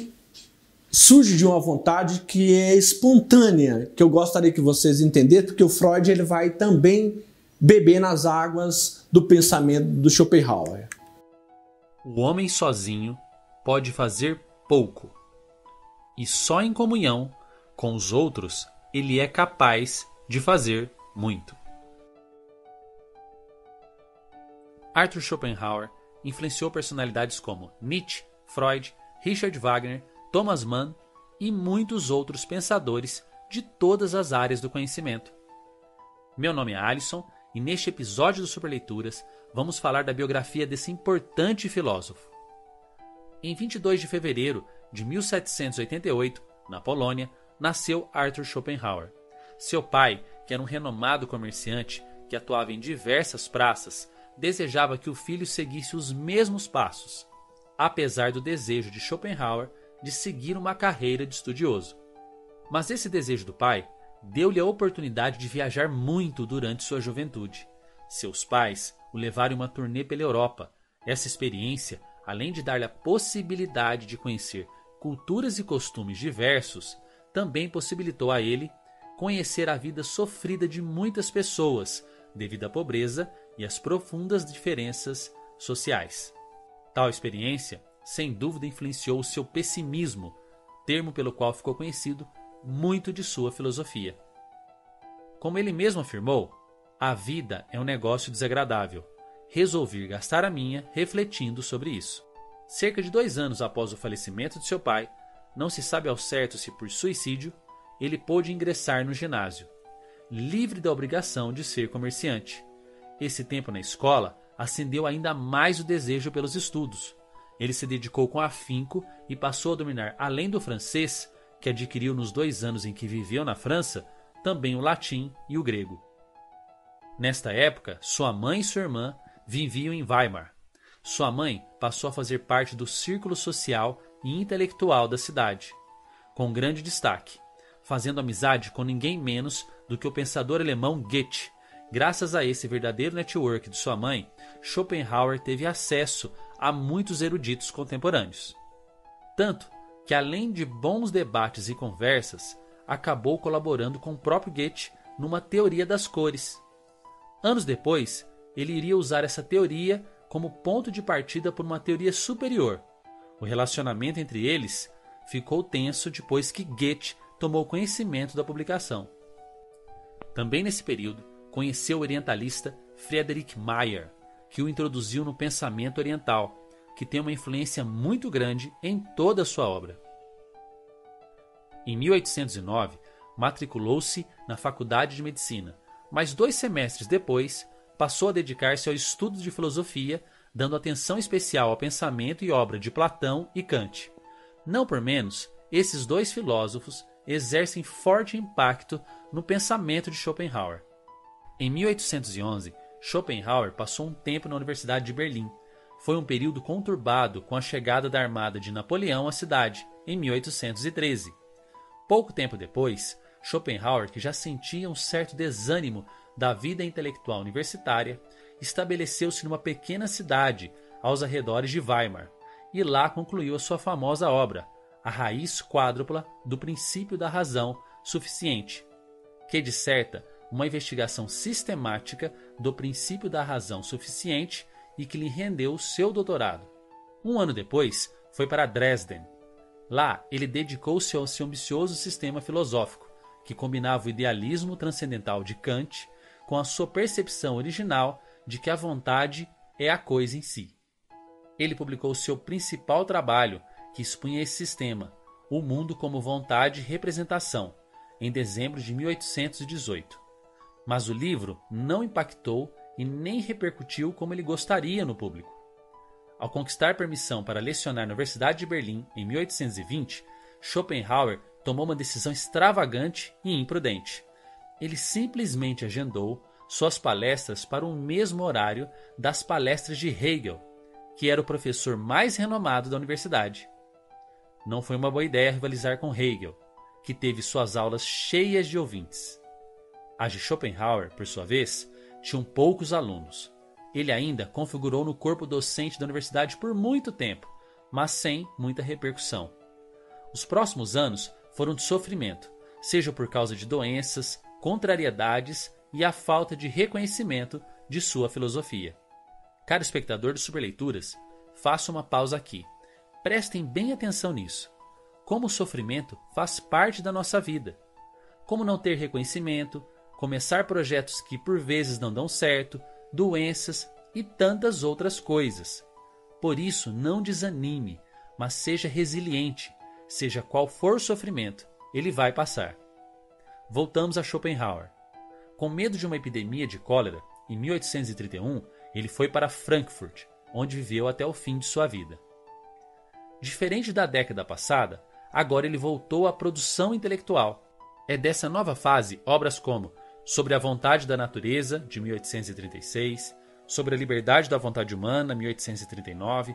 surge de uma vontade que é espontânea, que eu gostaria que vocês entendessem, porque o Freud ele vai também beber nas águas do pensamento do Schopenhauer. O homem sozinho pode fazer pouco, e só em comunhão com os outros ele é capaz de fazer muito. Arthur Schopenhauer influenciou personalidades como Nietzsche, Freud, Richard Wagner, Thomas Mann e muitos outros pensadores de todas as áreas do conhecimento. Meu nome é Alisson e neste episódio do Superleituras vamos falar da biografia desse importante filósofo. Em 22 de fevereiro de 1788, na Polônia, nasceu Arthur Schopenhauer. Seu pai, que era um renomado comerciante que atuava em diversas praças, desejava que o filho seguisse os mesmos passos, apesar do desejo de Schopenhauer de seguir uma carreira de estudioso. Mas esse desejo do pai deu-lhe a oportunidade de viajar muito durante sua juventude. Seus pais o levaram em uma turnê pela Europa. Essa experiência, além de dar-lhe a possibilidade de conhecer culturas e costumes diversos, também possibilitou a ele conhecer a vida sofrida de muitas pessoas devido à pobreza e às profundas diferenças sociais. Tal experiência, sem dúvida, influenciou o seu pessimismo, termo pelo qual ficou conhecido muito de sua filosofia. Como ele mesmo afirmou, a vida é um negócio desagradável. Resolvi gastar a minha refletindo sobre isso. Cerca de 2 anos após o falecimento de seu pai, não se sabe ao certo se por suicídio, ele pôde ingressar no ginásio, livre da obrigação de ser comerciante. Esse tempo na escola acendeu ainda mais o desejo pelos estudos. Ele se dedicou com afinco e passou a dominar, além do francês, que adquiriu nos 2 anos em que viveu na França, também o latim e o grego. Nesta época, sua mãe e sua irmã viviam em Weimar. Sua mãe passou a fazer parte do círculo social e intelectual da cidade, com grande destaque, fazendo amizade com ninguém menos do que o pensador alemão Goethe. Graças a esse verdadeiro network de sua mãe, Schopenhauer teve acesso a muitos eruditos contemporâneos. Tanto que, além de bons debates e conversas, acabou colaborando com o próprio Goethe numa teoria das cores. Anos depois, ele iria usar essa teoria como ponto de partida para uma teoria superior. O relacionamento entre eles ficou tenso depois que Goethe tomou conhecimento da publicação. Também nesse período, conheceu o orientalista Friedrich Mayer, que o introduziu no pensamento oriental, que tem uma influência muito grande em toda a sua obra. Em 1809, matriculou-se na Faculdade de Medicina, mas 2 semestres depois passou a dedicar-se ao estudo de filosofia, dando atenção especial ao pensamento e obra de Platão e Kant. Não por menos, esses 2 filósofos exercem forte impacto no pensamento de Schopenhauer. Em 1811, Schopenhauer passou um tempo na Universidade de Berlim. Foi um período conturbado com a chegada da armada de Napoleão à cidade, em 1813. Pouco tempo depois, Schopenhauer, que já sentia um certo desânimo da vida intelectual universitária, estabeleceu-se numa pequena cidade aos arredores de Weimar e lá concluiu a sua famosa obra, A Raiz Quádrupla do Princípio da Razão Suficiente, que disserta uma investigação sistemática do princípio da razão suficiente e que lhe rendeu seu doutorado. Um ano depois, foi para Dresden. Lá, ele dedicou-se ao seu ambicioso sistema filosófico, que combinava o idealismo transcendental de Kant com a sua percepção original de que a vontade é a coisa em si. Ele publicou seu principal trabalho, que expunha esse sistema, O Mundo como Vontade e Representação, em dezembro de 1818. Mas o livro não impactou e nem repercutiu como ele gostaria no público. Ao conquistar permissão para lecionar na Universidade de Berlim em 1820, Schopenhauer tomou uma decisão extravagante e imprudente. Ele simplesmente agendou suas palestras para o mesmo horário das palestras de Hegel, que era o professor mais renomado da universidade. Não foi uma boa ideia rivalizar com Hegel, que teve suas aulas cheias de ouvintes. As de Schopenhauer, por sua vez, tinham poucos alunos. Ele ainda configurou no corpo docente da universidade por muito tempo, mas sem muita repercussão. Os próximos anos foram de sofrimento, seja por causa de doenças, contrariedades e a falta de reconhecimento de sua filosofia. Caro espectador de Superleituras, faça uma pausa aqui. Prestem bem atenção nisso. Como o sofrimento faz parte da nossa vida. Como não ter reconhecimento, começar projetos que por vezes não dão certo, doenças e tantas outras coisas. Por isso, não desanime, mas seja resiliente. Seja qual for o sofrimento, ele vai passar. Voltamos a Schopenhauer. Com medo de uma epidemia de cólera, em 1831, ele foi para Frankfurt, onde viveu até o fim de sua vida. Diferente da década passada, agora ele voltou à produção intelectual. É dessa nova fase obras como Sobre a Vontade da Natureza, de 1836, Sobre a Liberdade da Vontade Humana, 1839,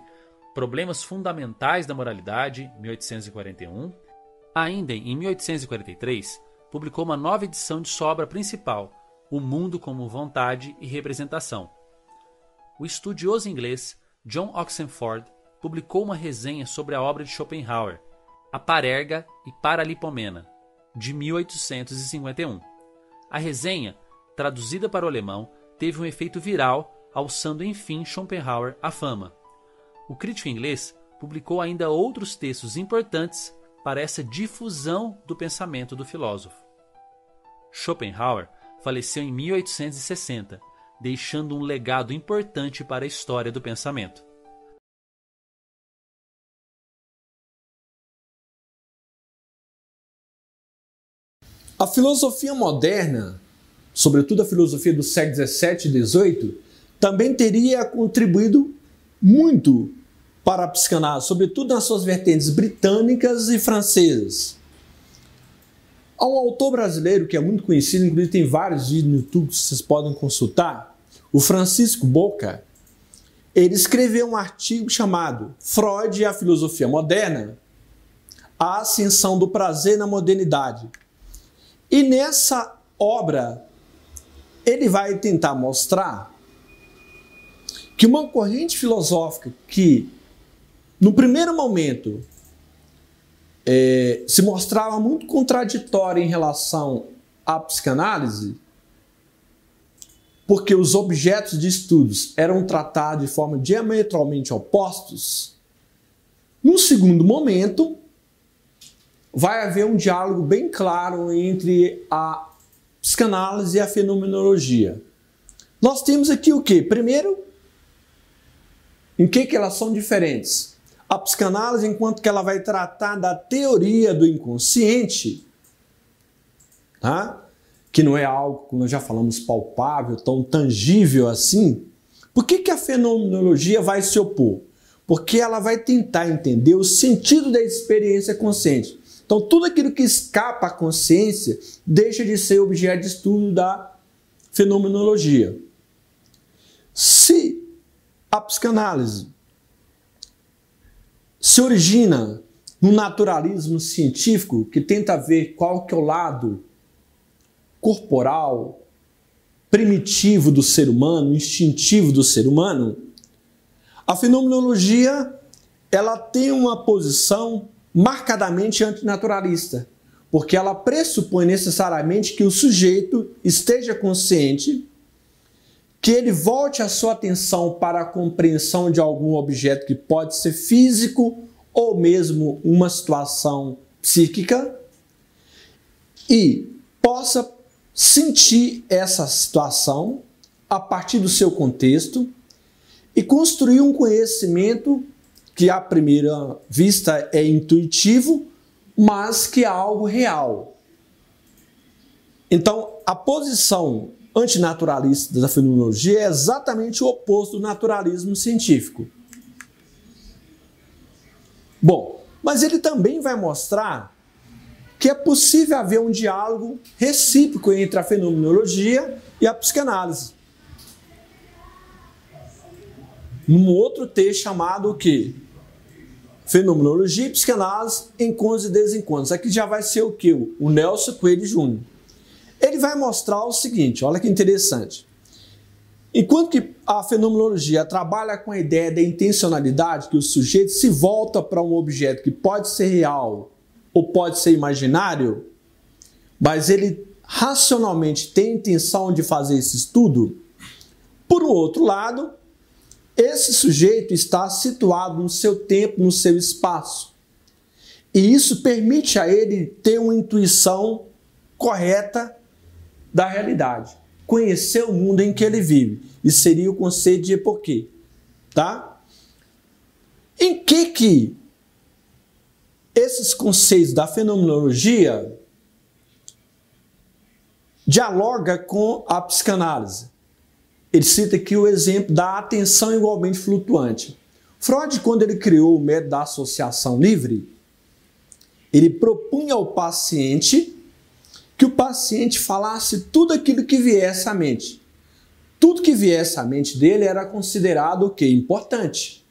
Problemas Fundamentais da Moralidade, 1841. Ainda em 1843, publicou uma nova edição de sua obra principal, O Mundo como Vontade e Representação. O estudioso inglês John Oxenford publicou uma resenha sobre a obra de Schopenhauer, A Parerga e Paralipomena, de 1851. A resenha, traduzida para o alemão, teve um efeito viral, alçando enfim Schopenhauer à fama. O crítico inglês publicou ainda outros textos importantes para essa difusão do pensamento do filósofo. Schopenhauer faleceu em 1860, deixando um legado importante para a história do pensamento. A filosofia moderna, sobretudo a filosofia do século XVII e XVIII, também teria contribuído muito para a psicanálise, sobretudo nas suas vertentes britânicas e francesas. Há um autor brasileiro que é muito conhecido, inclusive tem vários vídeos no YouTube que vocês podem consultar, o Francisco Boca. Ele escreveu um artigo chamado Freud e a Filosofia Moderna, a Ascensão do Prazer na Modernidade. E nessa obra, ele vai tentar mostrar que uma corrente filosófica que, no primeiro momento, se mostrava muito contraditória em relação à psicanálise, porque os objetos de estudos eram tratados de forma diametralmente opostos, num segundo momento, vai haver um diálogo bem claro entre a psicanálise e a fenomenologia. Nós temos aqui o quê? Primeiro, em que elas são diferentes? A psicanálise, enquanto que ela vai tratar da teoria do inconsciente, tá? Que não é algo, como nós já falamos, palpável, tão tangível assim. Por que a fenomenologia vai se opor? Porque ela vai tentar entender o sentido da experiência consciente. Então, tudo aquilo que escapa à consciência deixa de ser objeto de estudo da fenomenologia. Se a psicanálise se origina no naturalismo científico, que tenta ver qual que é o lado corporal, primitivo do ser humano, instintivo do ser humano, a fenomenologia ela tem uma posição marcadamente antinaturalista, porque ela pressupõe necessariamente que o sujeito esteja consciente, que ele volte a sua atenção para a compreensão de algum objeto que pode ser físico ou mesmo uma situação psíquica e possa sentir essa situação a partir do seu contexto e construir um conhecimento que à primeira vista é intuitivo, mas que é algo real. Então, a posição antinaturalista da fenomenologia é exatamente o oposto do naturalismo científico. Bom, mas ele também vai mostrar que é possível haver um diálogo recíproco entre a fenomenologia e a psicanálise. Num outro texto chamado o quê? Fenomenologia e Psicanálise, Encontros e Desencontros. Aqui já vai ser o quê? O Nelson Coelho Júnior. Ele vai mostrar o seguinte, olha que interessante. Enquanto que a fenomenologia trabalha com a ideia da intencionalidade, que o sujeito se volta para um objeto que pode ser real ou pode ser imaginário, mas ele racionalmente tem a intenção de fazer esse estudo, por um outro lado, esse sujeito está situado no seu tempo, no seu espaço. E isso permite a ele ter uma intuição correta da realidade. Conhecer o mundo em que ele vive. Isso seria o conceito de epoquê. Tá? Em que esses conceitos da fenomenologia dialoga com a psicanálise? Ele cita aqui o exemplo da atenção igualmente flutuante. Freud, quando ele criou o método da associação livre, ele propunha ao paciente que o paciente falasse tudo aquilo que viesse à mente. Tudo que viesse à mente dele era considerado o quê? Importante.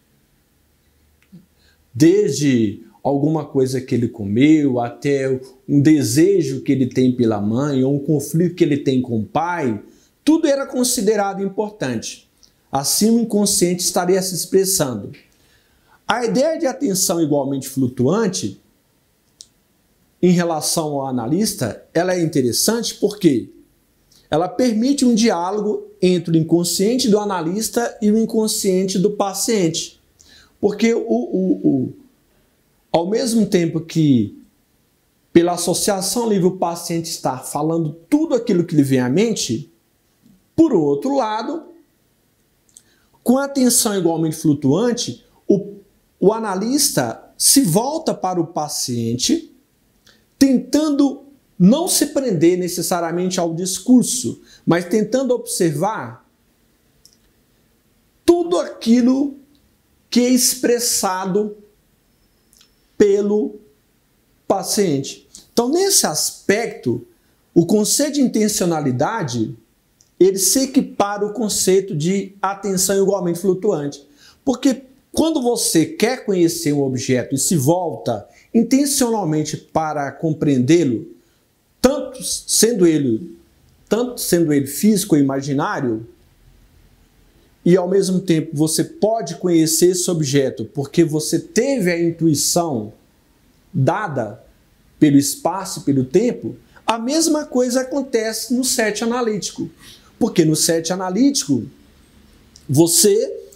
Desde alguma coisa que ele comeu, até um desejo que ele tem pela mãe, ou um conflito que ele tem com o pai, tudo era considerado importante. Assim o inconsciente estaria se expressando. A ideia de atenção igualmente flutuante, em relação ao analista, ela é interessante porque ela permite um diálogo entre o inconsciente do analista e o inconsciente do paciente. Porque ao mesmo tempo que, pela associação livre, o paciente está falando tudo aquilo que lhe vem à mente, por outro lado, com a atenção igualmente flutuante, o analista se volta para o paciente, tentando não se prender necessariamente ao discurso, mas tentando observar tudo aquilo que é expressado pelo paciente. Então, nesse aspecto, o conceito de intencionalidade ele se equipara ao conceito de atenção igualmente flutuante. Porque quando você quer conhecer um objeto e se volta intencionalmente para compreendê-lo, tanto sendo ele físico ou imaginário, e ao mesmo tempo você pode conhecer esse objeto porque você teve a intuição dada pelo espaço e pelo tempo, a mesma coisa acontece no set analítico. Porque no set analítico, você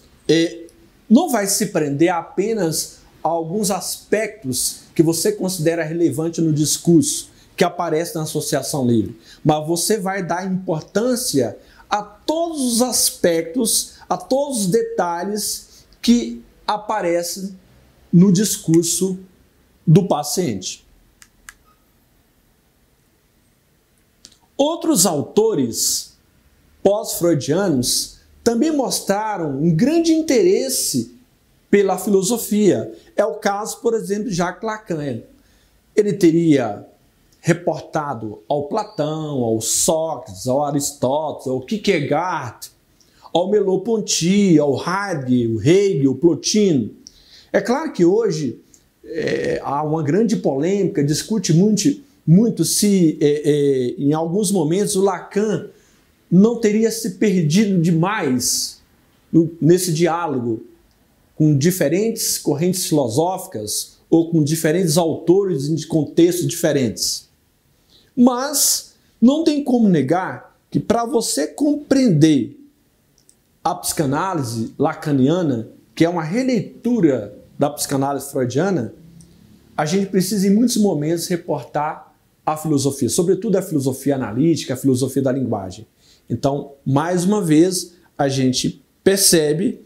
não vai se prender apenas a alguns aspectos que você considera relevante no discurso, que aparece na associação livre, mas você vai dar importância a todos os aspectos, a todos os detalhes que aparecem no discurso do paciente. Outros autores pós-freudianos também mostraram um grande interesse pela filosofia. É o caso, por exemplo, de Jacques Lacan. Ele teria reportado ao Platão, ao Sócrates, ao Aristóteles, ao Kierkegaard, ao Merleau-Ponty, ao Heidegger, o Hegel, o Plotino. É claro que hoje há uma grande polêmica, discute muito se, em alguns momentos, o Lacan não teria se perdido demais nesse diálogo com diferentes correntes filosóficas ou com diferentes autores de contextos diferentes. Mas não tem como negar que para você compreender a psicanálise lacaniana, que é uma releitura da psicanálise freudiana, a gente precisa em muitos momentos reportar a filosofia, sobretudo a filosofia analítica, a filosofia da linguagem. Então, mais uma vez, a gente percebe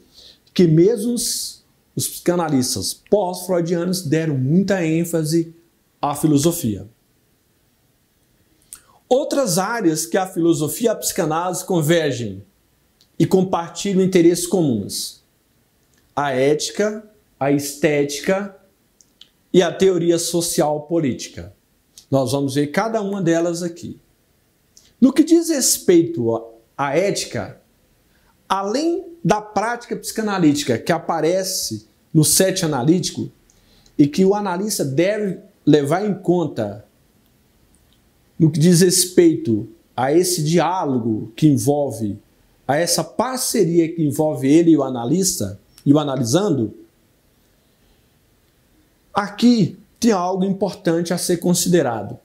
que mesmo os psicanalistas pós-freudianos deram muita ênfase à filosofia. Outras áreas que a filosofia e a psicanálise convergem e compartilham interesses comuns: a ética, a estética e a teoria social política. Nós vamos ver cada uma delas aqui. No que diz respeito à ética, além da prática psicanalítica que aparece no set analítico e que o analista deve levar em conta no que diz respeito a esse diálogo que envolve, a essa parceria que envolve ele e o analista, e o analisando, aqui tem algo importante a ser considerado: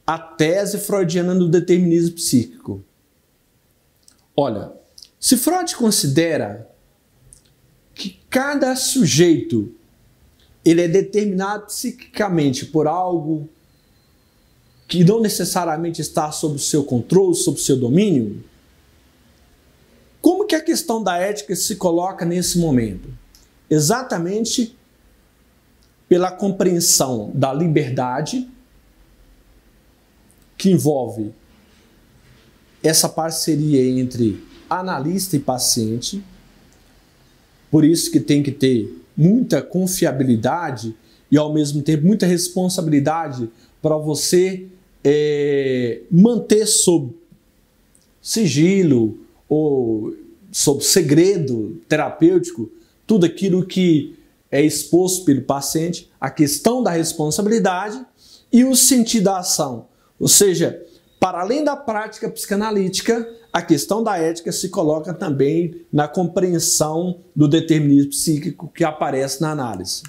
a tese freudiana do determinismo psíquico. Olha, se Freud considera que cada sujeito ele é determinado psiquicamente por algo que não necessariamente está sob o seu controle, sob o seu domínio, como que a questão da ética se coloca nesse momento? Exatamente pela compreensão da liberdade, que envolve essa parceria entre analista e paciente. Por isso que tem que ter muita confiabilidade e, ao mesmo tempo, muita responsabilidade para você manter sob sigilo ou sob segredo terapêutico tudo aquilo que é exposto pelo paciente, a questão da responsabilidade e o sentido da ação. Ou seja, para além da prática psicanalítica, a questão da ética se coloca também na compreensão do determinismo psíquico que aparece na análise.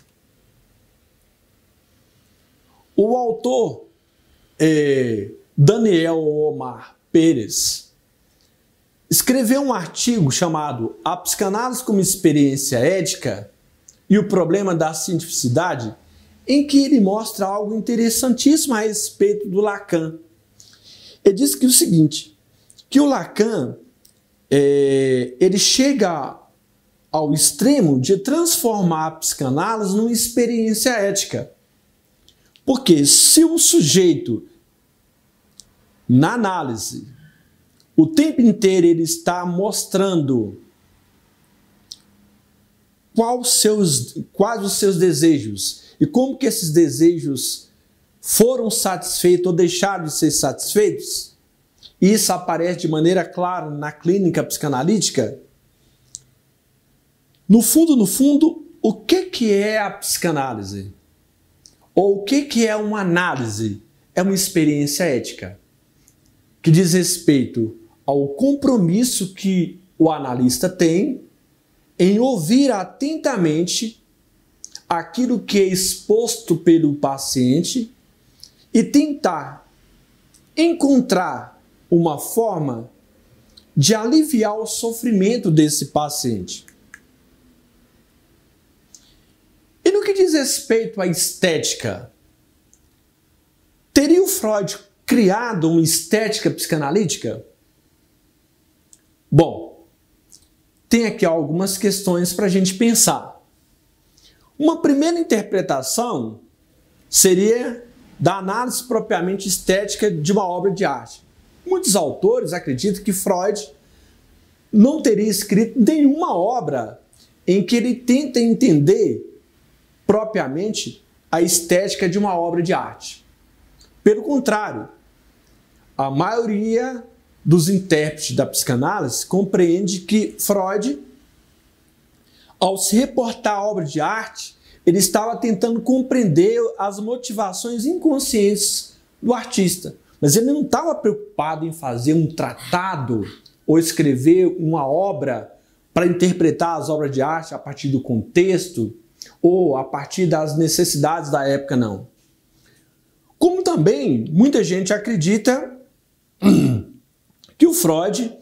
O autor Daniel Omar Pérez escreveu um artigo chamado A Psicanálise como Experiência Ética e o Problema da Cientificidade, em que ele mostra algo interessantíssimo a respeito do Lacan. Ele diz que o seguinte, que o Lacan ele chega ao extremo de transformar a psicanálise numa experiência ética. Porque se o sujeito, na análise, o tempo inteiro ele está mostrando quais os seus desejos e como que esses desejos foram satisfeitos ou deixaram de ser satisfeitos, e isso aparece de maneira clara na clínica psicanalítica, no fundo, o que é a psicanálise? Ou o que é uma análise? É uma experiência ética, que diz respeito ao compromisso que o analista tem em ouvir atentamente aquilo que é exposto pelo paciente e tentar encontrar uma forma de aliviar o sofrimento desse paciente. E no que diz respeito à estética, teria o Freud criado uma estética psicanalítica? Bom, tem aqui algumas questões para a gente pensar. Uma primeira interpretação seria da análise propriamente estética de uma obra de arte. Muitos autores acreditam que Freud não teria escrito nenhuma obra em que ele tenta entender propriamente a estética de uma obra de arte. Pelo contrário, a maioria dos intérpretes da psicanálise compreende que Freud, ao se reportar à obra de arte, ele estava tentando compreender as motivações inconscientes do artista. Mas ele não estava preocupado em fazer um tratado ou escrever uma obra para interpretar as obras de arte a partir do contexto ou a partir das necessidades da época, não. Como também muita gente acredita que o Freud,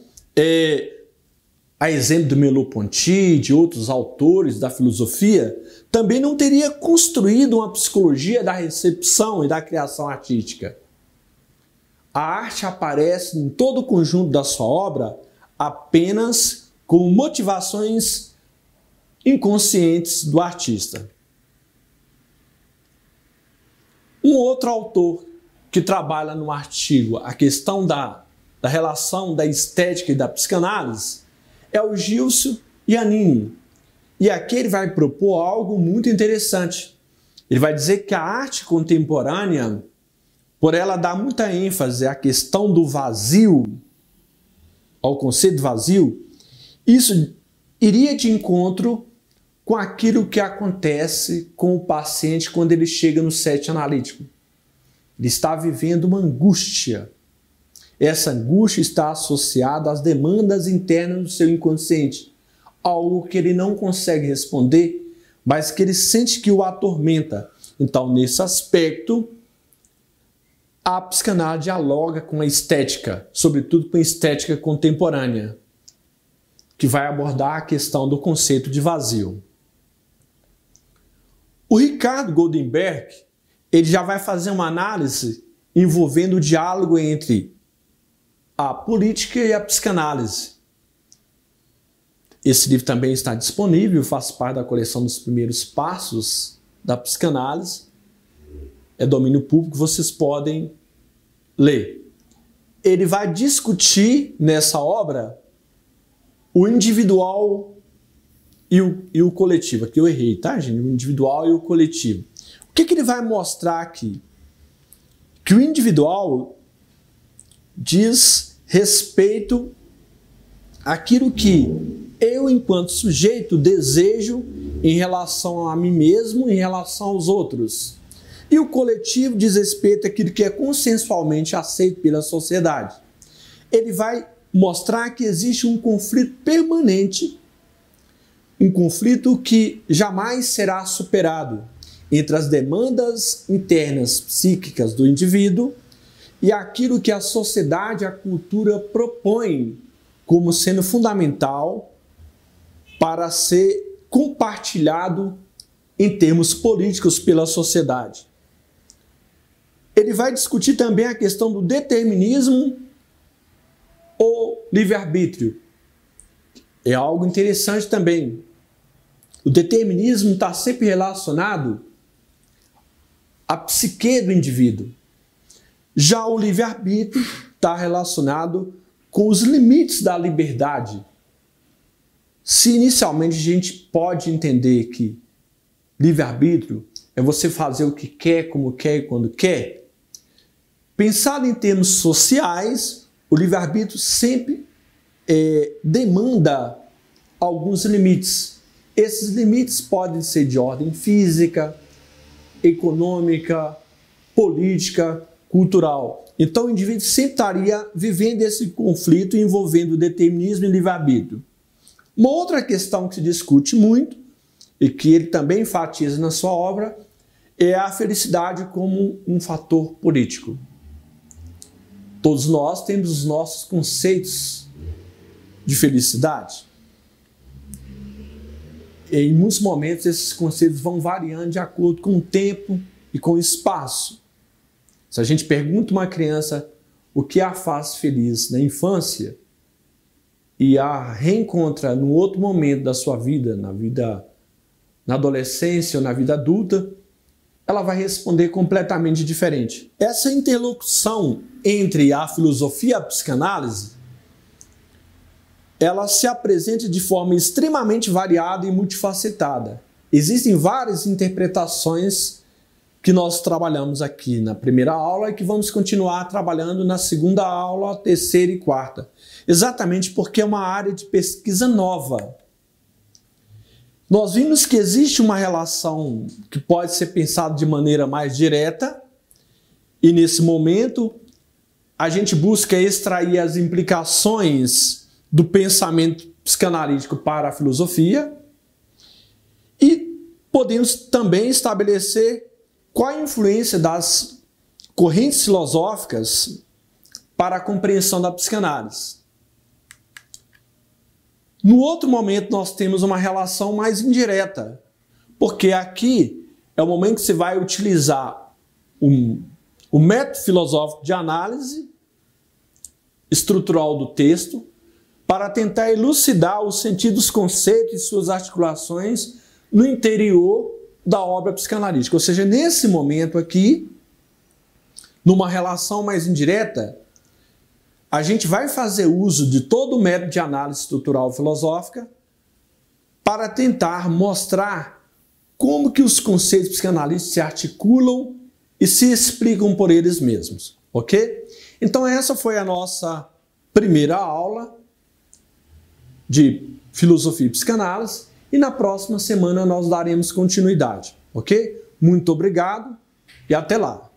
a exemplo do Merleau-Ponty, de outros autores da filosofia, também não teria construído uma psicologia da recepção e da criação artística. A arte aparece em todo o conjunto da sua obra apenas como motivações inconscientes do artista. Um outro autor que trabalha no artigo a questão da relação da estética e da psicanálise é o Gilson Iannini. E aqui ele vai propor algo muito interessante. Ele vai dizer que a arte contemporânea, por ela dar muita ênfase à questão do vazio, ao conceito de vazio, isso iria de encontro com aquilo que acontece com o paciente quando ele chega no set analítico. Ele está vivendo uma angústia. Essa angústia está associada às demandas internas do seu inconsciente, algo que ele não consegue responder, mas que ele sente que o atormenta. Então, nesse aspecto, a psicanálise dialoga com a estética, sobretudo com a estética contemporânea, que vai abordar a questão do conceito de vazio. O Ricardo Goldenberg, ele já vai fazer uma análise envolvendo o diálogo entre a política e a psicanálise. Esse livro também está disponível, faz parte da coleção dos primeiros passos da psicanálise. É domínio público, vocês podem ler. Ele vai discutir nessa obra o individual e o coletivo. Aqui eu errei, tá, gente? O individual e o coletivo. O que ele vai mostrar aqui? Que o individual diz respeito àquilo que eu, enquanto sujeito, desejo em relação a mim mesmo, em relação aos outros. E o coletivo diz respeito àquilo que é consensualmente aceito pela sociedade. Ele vai mostrar que existe um conflito permanente, um conflito que jamais será superado entre as demandas internas psíquicas do indivíduo e aquilo que a sociedade, a cultura propõe como sendo fundamental para ser compartilhado em termos políticos pela sociedade. Ele vai discutir também a questão do determinismo ou livre-arbítrio. É algo interessante também. O determinismo está sempre relacionado à psique do indivíduo. Já o livre-arbítrio está relacionado com os limites da liberdade. Se inicialmente a gente pode entender que livre-arbítrio é você fazer o que quer, como quer e quando quer, pensado em termos sociais, o livre-arbítrio sempre demanda alguns limites. Esses limites podem ser de ordem física, econômica, política, cultural. Então o indivíduo sempre estaria vivendo esse conflito envolvendo determinismo e livre-arbítrio. Uma outra questão que se discute muito, e que ele também enfatiza na sua obra, é a felicidade como um fator político. Todos nós temos os nossos conceitos de felicidade. Em muitos momentos esses conceitos vão variando de acordo com o tempo e com o espaço. Se a gente pergunta a uma criança o que a faz feliz na infância e a reencontra num outro momento da sua vida, na adolescência ou na vida adulta, ela vai responder completamente diferente. Essa interlocução entre a filosofia e a psicanálise, ela se apresenta de forma extremamente variada e multifacetada. Existem várias interpretações que nós trabalhamos aqui na primeira aula e que vamos continuar trabalhando na segunda aula, terceira e quarta. Exatamente porque é uma área de pesquisa nova. Nós vimos que existe uma relação que pode ser pensada de maneira mais direta e, nesse momento, a gente busca extrair as implicações do pensamento psicanalítico para a filosofia e podemos também estabelecer qual a influência das correntes filosóficas para a compreensão da psicanálise. No outro momento, nós temos uma relação mais indireta, porque aqui é o momento que você vai utilizar o método filosófico de análise estrutural do texto para tentar elucidar o sentido dos conceitos e suas articulações no interior da obra psicanalítica. Ou seja, nesse momento aqui, numa relação mais indireta, a gente vai fazer uso de todo o método de análise estrutural filosófica para tentar mostrar como que os conceitos psicanalíticos se articulam e se explicam por eles mesmos, ok? Então essa foi a nossa primeira aula de filosofia e psicanálise e na próxima semana nós daremos continuidade, ok? Muito obrigado e até lá!